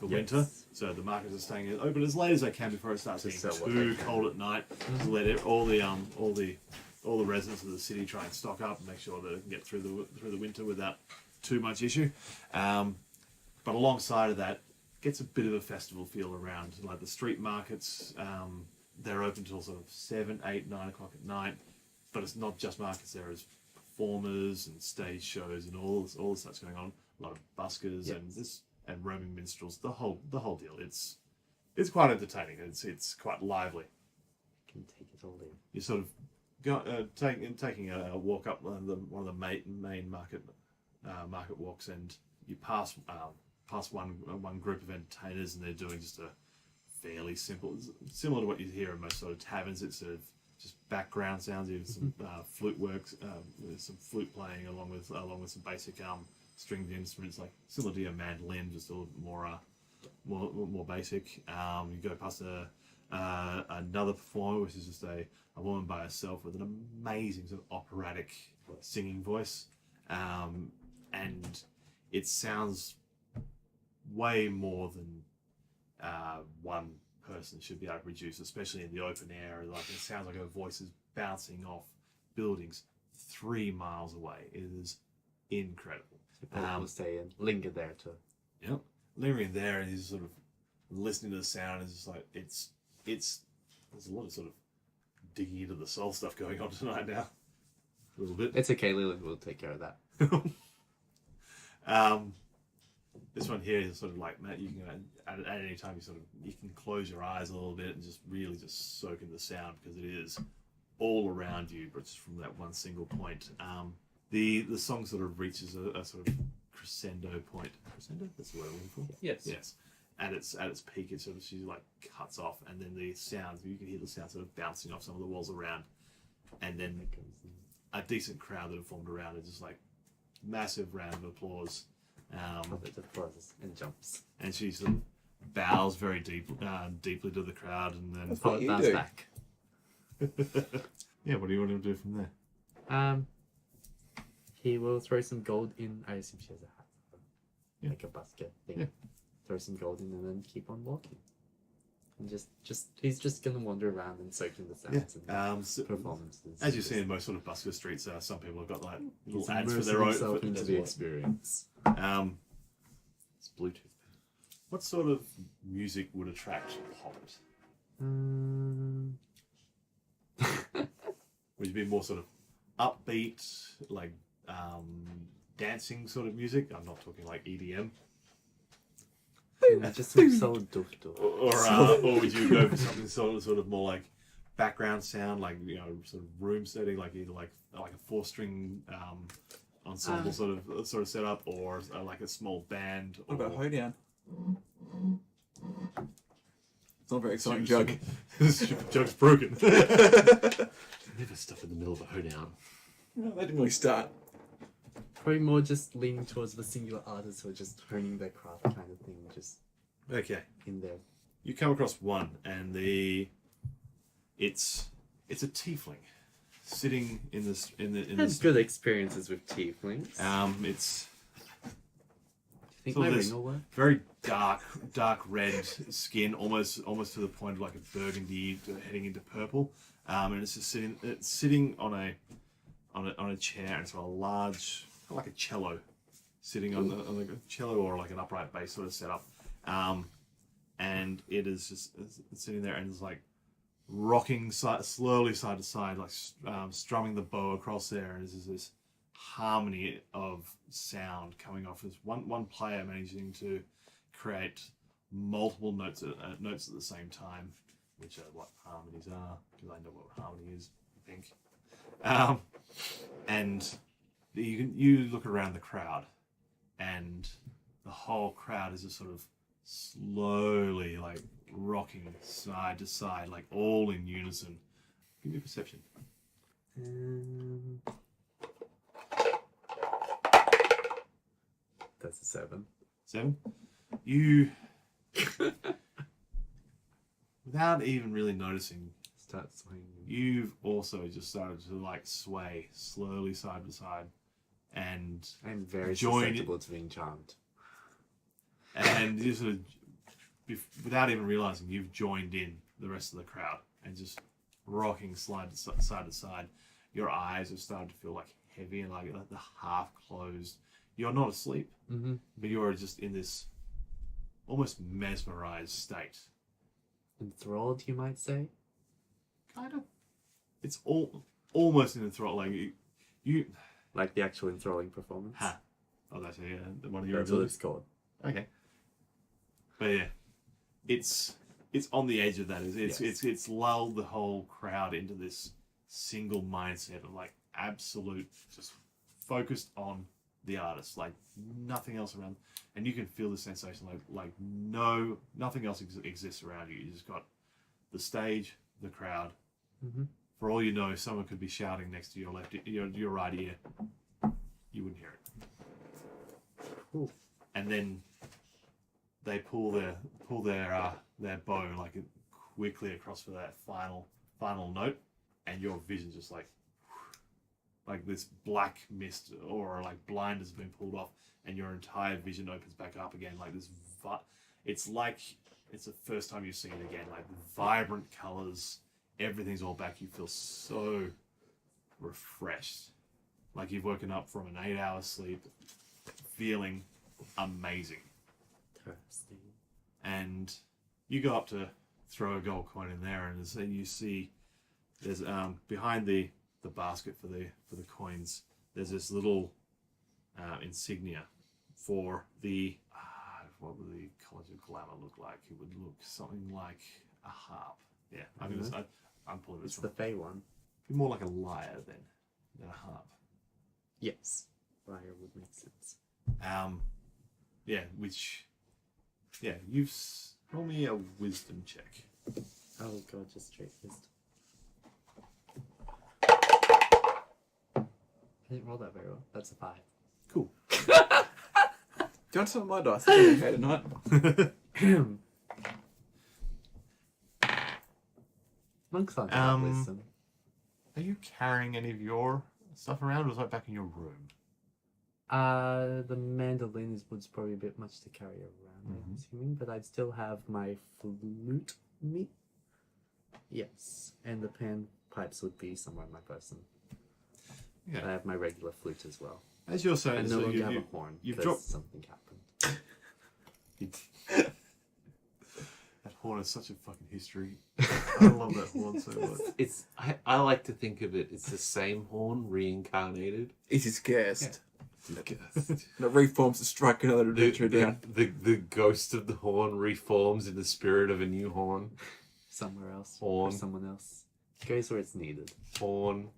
winter. So the markets are staying open as late as they can before it starts To getting sell what too they can. cold at night. To let all the residents of the city try and stock up and make sure that they can get through the winter without too much issue. But alongside of that, gets a bit of a festival feel around. Like the street markets, they're open till sort of 7, 8, 9 o'clock at night. But it's not just markets. There is performers and stage shows and all this stuff's going on. A lot of buskers and roaming minstrels. The whole deal. It's quite entertaining. It's quite lively. Can take it all in. You sort of taking a walk up one of the main market walks, and you pass one group of entertainers, and they're doing just a fairly similar to what you hear in most sort of taverns. It's sort of just background sounds, even some flute works, some flute playing along with some basic stringed instruments, like similar to your mandolin, just a little bit more basic. You go past another performer, which is just a woman by herself with an amazing sort of operatic singing voice, and it sounds way more than one person should be able to produce, especially in the open air. Like it sounds like her voice is bouncing off buildings 3 miles away. It is incredible. So will stay and linger there too. Yep, lingering there, and he's sort of listening to the sound. It's just like it's there's a lot of sort of digging into the soul stuff going on tonight now. A little bit. It's okay, Leland will take care of that. This one here is sort of like, Matt, you can at any time you can close your eyes a little bit and just really just soak in the sound, because it is all around you, but just from that one single point. The song sort of reaches a sort of crescendo point. Crescendo? That's the word I'm looking for. Yes. Yes. At its peak, it sort of she like cuts off, and then the sounds you can hear the sound sort of bouncing off some of the walls around, and then a decent crowd that have formed around it, just like massive round of applause. It applauses and jumps. And she sort of bows very deeply to the crowd, and then That's what you Bows do. back. yeah. What do you want to do from there? He will throw some gold in. I assume she has a hat. Yeah. Like a basket thing. Yeah. Throw some gold in and then keep on walking. And he's just gonna wander around and soak in the sounds and So, performances. as you see in most sort of busker streets, some people have got like little He's ads for immersing their own. himself into as the well. experience. It's Bluetooth. What sort of music would attract Hobbit? Would you be more sort of upbeat, like dancing sort of music? I'm not talking like EDM. Just some solid doof doof. Or would you go for something sort of more like background sound, like sort of room setting, like either like a 4-string ensemble sort of setup, or like a small band? What about or... Hoedown? It's not very exciting, Jug. Jug's broken. Never stop in the middle of a hoedown. No, they didn't really start. Probably more just leaning towards the singular artists who are just honing their craft kind of thing, just Okay. in there. You come across one, and it's a tiefling sitting in this Had this. good experiences with tieflings. It's Think so my there's- ring will work? very dark red skin, almost to the point of like a burgundy heading into purple, and it's just sitting on a chair, and it's got a large, like a cello, sitting on the cello or like an upright bass sort of setup, and it is just it's sitting there and it's like rocking slowly side to side, like strumming the bow across there, and there's this harmony of sound coming off as one player managing to create multiple notes at the same time, which are what harmonies are, because I know what harmony is, I think. And you look around the crowd, and the whole crowd is just sort of slowly like rocking side to side, like all in unison. Give me a perception. That's a 7. 7. You, without even really noticing, Start swinging. you've also just started to like sway slowly side to side, and I'm very Join- susceptible to being charmed. you sort of, without even realizing, you've joined in the rest of the crowd and just rocking side to side. Your eyes have started to feel like heavy and like the half closed. You're not asleep, but you're just in this almost mesmerized state. Enthralled, you might say? Kind of. It's almost in the throat. Like you Like the actual enthralling performance? ha. Oh, that's one of your That's what abilities. it's called. Okay. But yeah, it's on the edge of that. Yes. It's lulled the whole crowd into this single mindset of like absolute, just focused on the artist, like nothing else around, and you can feel the sensation like nothing else exists around you. You just got the stage, the crowd. Mm-hmm. For all you know, someone could be shouting next to your left, your right ear. You wouldn't hear it. Cool. And then they pull their bow like quickly across for that final note, and your vision just like this black mist or like blind has been pulled off, and your entire vision opens back up again. Like this, it's like it's the first time you've seen it again. Like vibrant colors, everything's all back. You feel so refreshed, like you've woken up from an 8-hour sleep, feeling amazing. Interesting. And you go up to throw a gold coin in there, and you see there's behind the basket for the coins, there's this little insignia for the what would the College of Glamour look like? It would look something like a harp. Yeah, I'm pulling this It's from the Fey one. You're more like a lyre than a harp. Yes. Lyre would make sense. Roll me a wisdom check. Oh god, just straight wisdom. I didn't roll that very well. That's a 5. Cool. Do you want some of my dice? It's okay tonight. Monks aren't about wisdom. Are you carrying any of your stuff around, or is that back in your room? The mandolin was probably a bit much to carry around, I'm assuming, but I'd still have my flute with me. Yes, and the panpipes would be somewhere in my person. Yeah. I have my regular flute as well. As you're saying, I no longer have a horn you've because dropped. something happened. That horn is such a fucking history. I love that horn so much. I like to think of it. It's the same horn reincarnated. It is cursed. And it reforms to strike another adventure down. The ghost of the horn reforms in the spirit of a new horn. Somewhere else. Horn. For someone else. Goes where it's needed. Horn.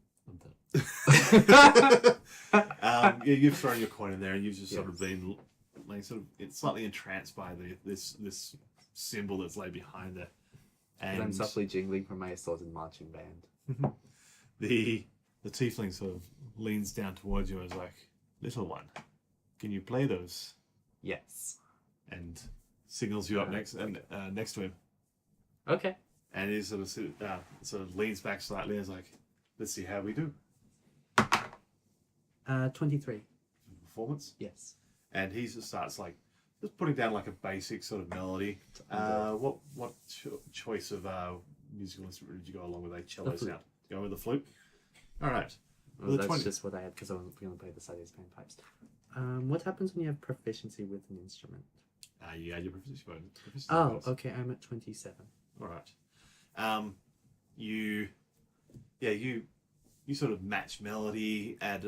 You've thrown your coin in there, and you've just sort of been like it's slightly entranced by this symbol that's laid behind it. And I'm softly jingling from my assorted marching band. The tiefling sort of leans down towards you and is like, "Little one, can you play those?" Yes. And signals you up next to him. Okay. And he sort of leans back slightly and is like, "Let's see how we do." 23. Performance. Yes. And he just starts like just putting down like a basic sort of melody. What choice of musical instrument did you go along with? A cello sound. Go with the flute. All right. Well, that's just what I had because I wasn't going to play the side of these panpipes. What happens when you have proficiency with an instrument? You add your proficiency bonus. Oh, okay. I'm at 27. All right. You sort of match melody. Add.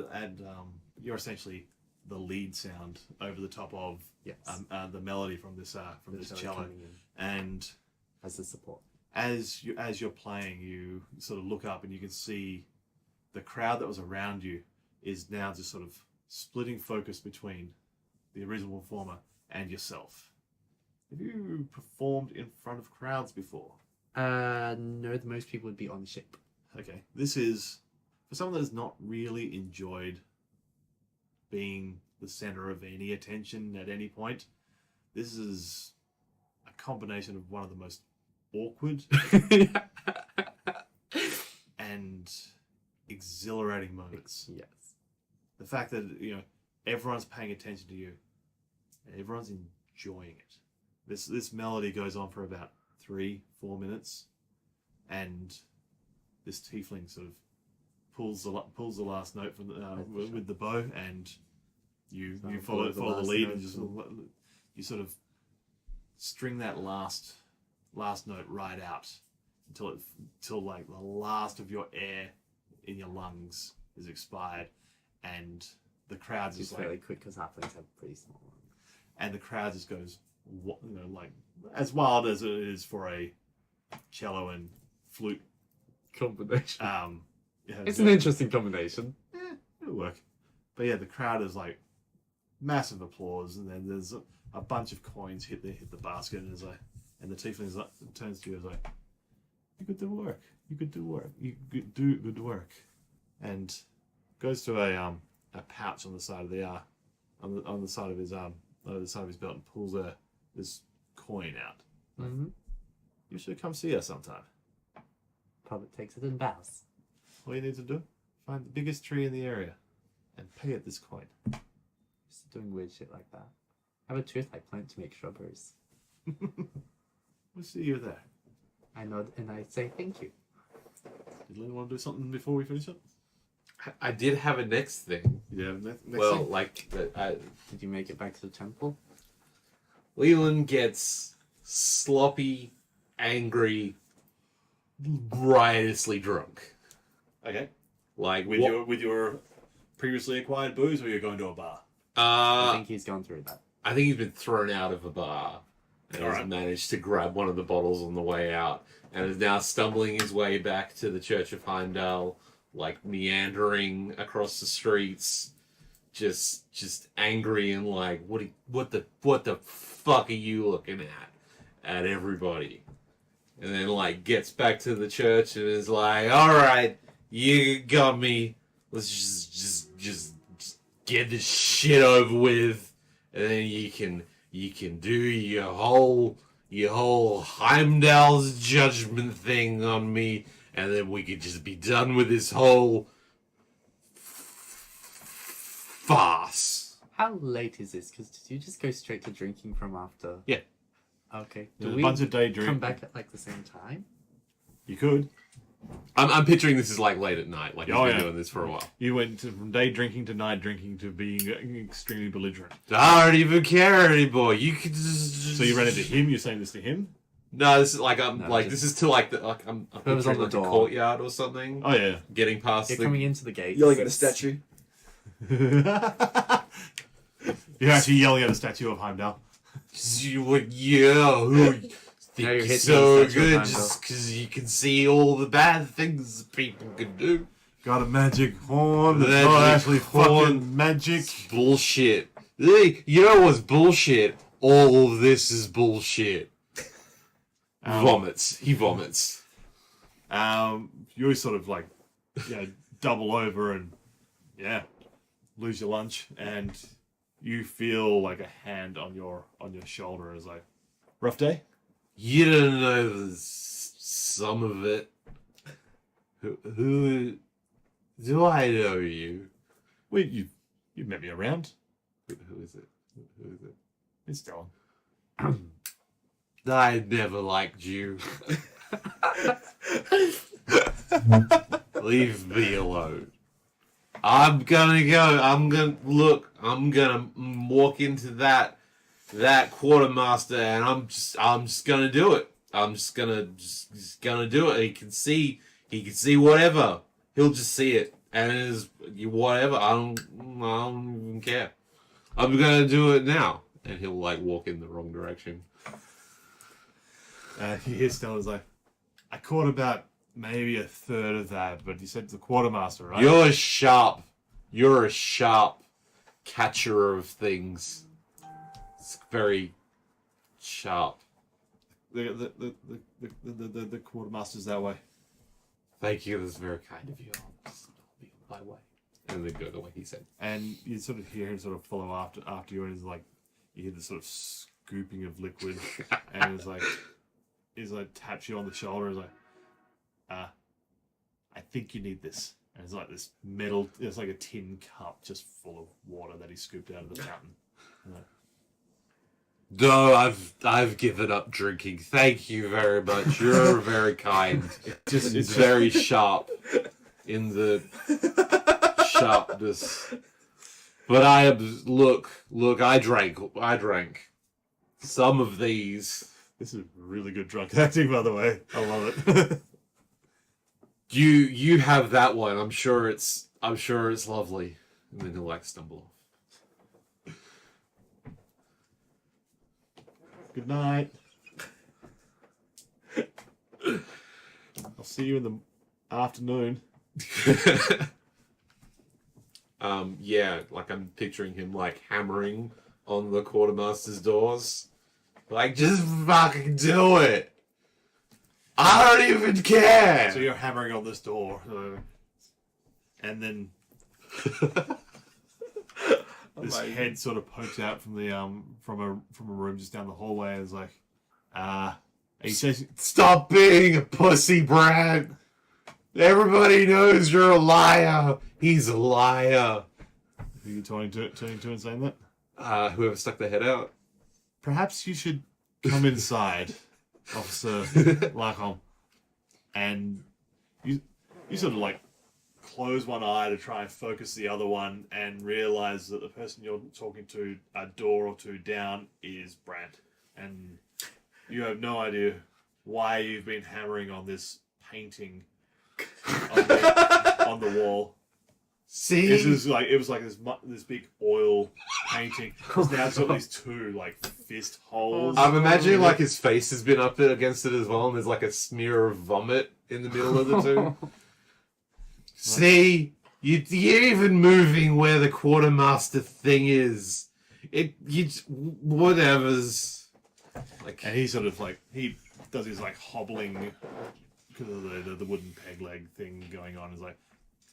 You're essentially the lead sound over the top of the melody from this cello, and as the support. As you're playing, you sort of look up and you can see the crowd that was around you is now just sort of splitting focus between the original performer and yourself. Have you performed in front of crowds before? No, the most people would be on the ship. Okay, this is for someone that has not really enjoyed being the center of any attention at any point. This is a combination of one of the most awkward and exhilarating moments. Yes. The fact that everyone's paying attention to you and everyone's enjoying it. This melody goes on for about 3-4 minutes, and this tiefling sort of pulls the last note from with the bow, and you follow the lead, and you sort of string that last note right out until like the last of your air in your lungs is expired, and the crowd just fairly quick because halflings have pretty small ones. And the crowd just goes, like as wild as it is for a cello and flute combination. Yeah, it's an interesting combination. It'll work. But yeah, the crowd is like massive applause, and then there's a bunch of coins hit the basket, and the tiefling turns to you and is like, "You could do work. You could do work. You could do good work," and goes to a pouch on the side of the on the side of his belt and pulls this coin out. Mm-hmm. You should come see us sometime. Public takes it and bows. All you need to do, find the biggest tree in the area and pay it this coin. Just doing weird shit like that. I have a tooth I plant to make shrubberies. We'll see you there. I nod and I say thank you. Did Lynn want to do something before we finish up? I did have a next thing. Yeah, next Well, thing? like Did you make it back to the temple? Leland gets sloppy, angry, riotously drunk. Okay. Like With your previously acquired booze, or you're going to a bar? I think he's gone through that. I think he's been thrown out of a bar and has managed to grab one of the bottles on the way out, and is now stumbling his way back to the Church of Heimdall like meandering across the streets, just angry and like, what the fuck are you looking at everybody? And then like gets back to the church and is like, all right, you got me. Let's just get this shit over with, and then you can do your whole Heimdall's judgment thing on me, and then we could just be done with this whole farce. How late is this? Because did you just go straight to drinking from after? Yeah. Okay. There's Do a we bunch of day come drink. back at like the same time? You could. I'm picturing this as like late at night, like he's Oh, been yeah. doing this for a while. You went from day drinking to night drinking to being extremely belligerent. I don't even care anymore. You could just... So you ran into him. You're saying this to him? No, this is like No, this is to like I'm Whoever's picturing on the like a door. courtyard or something. Oh yeah. Getting past You're the coming into the gate. Yelling at a statue. You're actually yelling at a statue of Heimdall. Who think Now you're you're hitting so the statue of good Heimdall. just because you can see all the bad things people can do. Got a magic horn that's Magic not actually horn. fucking magic. Bullshit. Hey, you know what's bullshit? All of this is bullshit. Vomits. He vomits. You sort of like, double over and, lose your lunch, and you feel like a hand on your shoulder. Is like, rough day. You don't know some of it. Who do I know you? Well, you met me around. Who is it? Who is it? It's Dylan. I never liked you. Leave me alone. I'm gonna go. I'm gonna walk into that quartermaster, and I'm just gonna do it. I'm just gonna do it. He can see whatever. He'll just see it, and it's whatever. I don't even care. I'm gonna do it now, and he'll like walk in the wrong direction. You hear Stella's like, I caught about maybe a third of that, but you said the quartermaster, right? You're sharp. You're a sharp catcher of things. It's very sharp. The quartermaster's that way. Thank you. That's very kind of you. I'll be on my way. And then go the way he said. And you sort of hear him sort of follow after you, and it's like you hear the sort of scooping of liquid, and he's like taps you on the shoulder, and is like, I think you need this. And it's like this metal, it's like a tin cup just full of water that he scooped out of the fountain. Like, No, I've given up drinking. Thank you very much. You're very kind. It's very sharp in the sharpness. But I am look. I drank some of these. this is really good drunk acting, by the way. I love it. You have that one. I'm sure it's lovely. And then he'll like stumble off. Good night. I'll see you in the afternoon. Yeah, like I'm picturing him like hammering on the quartermaster's doors. Like, just fucking do it. I don't even care. So you're hammering on this door, and then this head sort of pokes out from the from a room just down the hallway. And is like, he says, Stop being a pussy, Brad. Everybody knows you're a liar. He's a liar. "Who are you turning to and saying that? Whoever stuck their head out. Perhaps you should come inside, Officer Lacombe." And you sort of like close one eye to try and focus the other one, and realize that the person you're talking to a door or two down is Brad, and you have no idea why you've been hammering on this painting on the wall. See? It was like this big oil painting. It's now got these two like fist holes. I'm imagining like his face has been up against it as well, and there's like a smear of vomit in the middle of the two. See, you're even moving where the quartermaster thing is. Whatever's. Like, And he sort of like he does his like hobbling because of the wooden peg leg thing going on. Is like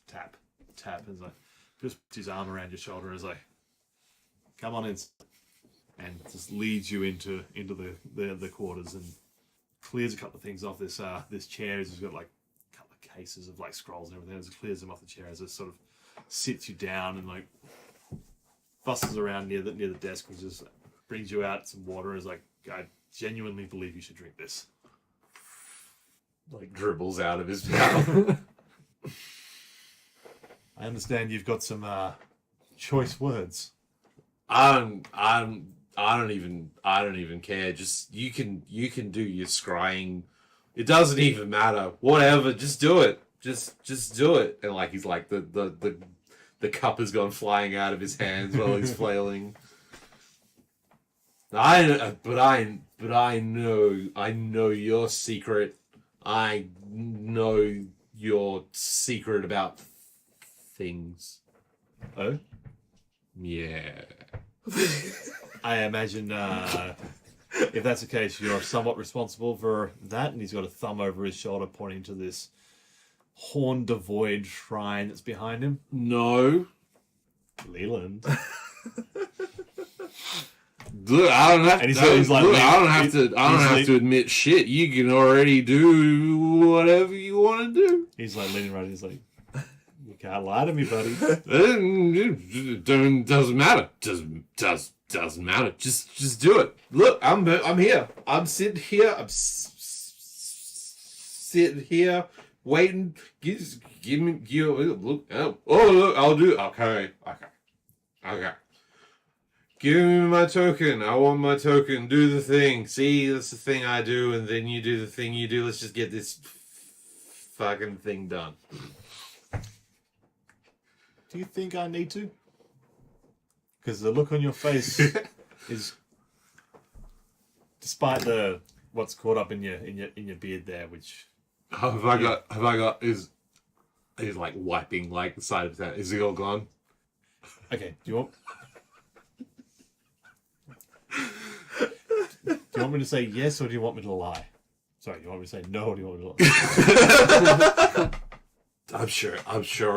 tap, tap, and is like just puts his arm around your shoulder and is like, come on in, and just leads you into the quarters and clears a couple of things off this chair. He's got like a couple of cases of like scrolls and everything. Just clears them off the chair as it sort of sits you down and like bustles around near the desk and just brings you out some water and is like, I genuinely believe you should drink this. like dribbles out of his mouth. I understand you've got some choice words. I don't even care. Just you can do your scrying. It doesn't even matter. Whatever, just do it. Just do it. And like he's like the cup has gone flying out of his hands while he's flailing. But I know your secret. I know your secret about things. Oh? Yeah. I imagine if that's the case, you're somewhat responsible for that, and he's got a thumb over his shoulder pointing to this horn devoid shrine that's behind him. No. Leland. Look, I don't have. And he's like, I don't have to admit shit. You can already do whatever you want to do. He's like leaning right. He's like, you can't lie to me, buddy. Doesn't matter. Doesn't matter. Just do it. Look, I'm here. I'm sitting here. Sitting here waiting. Give me. Look. Oh, look. I'll do it. Okay. Give me my token. I want my token. Do the thing. See, that's the thing I do, and then you do the thing you do. Let's just get this fucking thing done. Do you think I need to? Because the look on your face is, despite what's caught up in your beard there, which Have I got? Is he's like wiping like the side of his hand? Is he all gone? okay. Do you want me to say yes, or do you want me to lie? Sorry, do you want me to say no, or do you want me to lie? I'm sure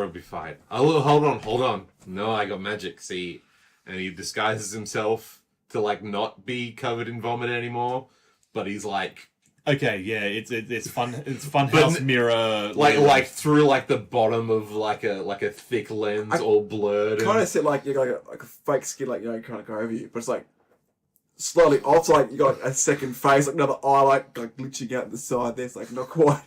it'll be fine. Oh, hold on. No, I got magic. See, and he disguises himself to like not be covered in vomit anymore, but he's like, okay, yeah, it's fun. It's funhouse mirror, like through like the bottom of like a thick lens, all blurred. Kind of sit like you got like a fake skin, like kind of go over you, but it's like slowly off, like you got a second face, like another eye, like glitching out the side. There's like not quite.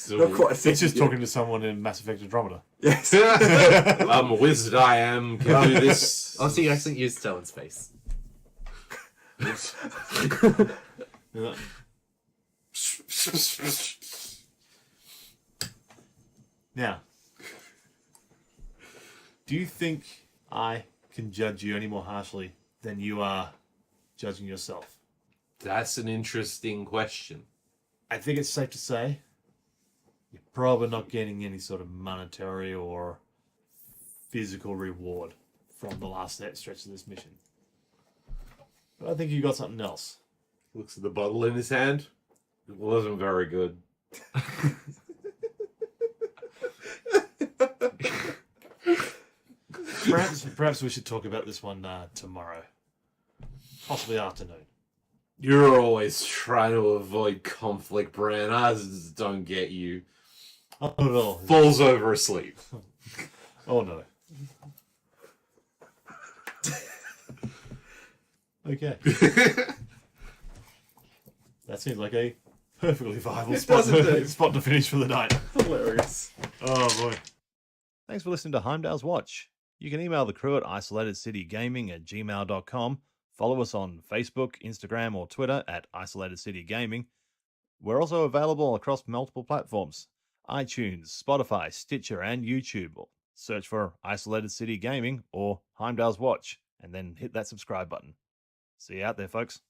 Not quite a It's just talking to someone in Mass Effect Andromeda. Yes. I'm a wizard. I am. Can do this. Oh, so you actually used Stellan's face. Now, do you think I can judge you any more harshly than you are judging yourself? That's an interesting question. I think it's safe to say you're probably not getting any sort of monetary or physical reward from the last stretch of this mission. But I think you got something else. Looks at the bottle in his hand. It wasn't very good. Perhaps we should talk about this one tomorrow. Possibly afternoon. You're always trying to avoid conflict, Bran. I just don't get you. Oh, not at all. Falls over asleep. Oh, no. Okay. That seems like a perfectly viable spot to finish for the night. Hilarious. Oh, boy. Thanks for listening to Heimdall's Watch. You can email the crew at isolatedcitygaming@gmail.com. Follow us on Facebook, Instagram, or Twitter at Isolated City Gaming. We're also available across multiple platforms: iTunes, Spotify, Stitcher, and YouTube. Search for Isolated City Gaming or Heimdall's Watch, and then hit that subscribe button. See you out there, folks.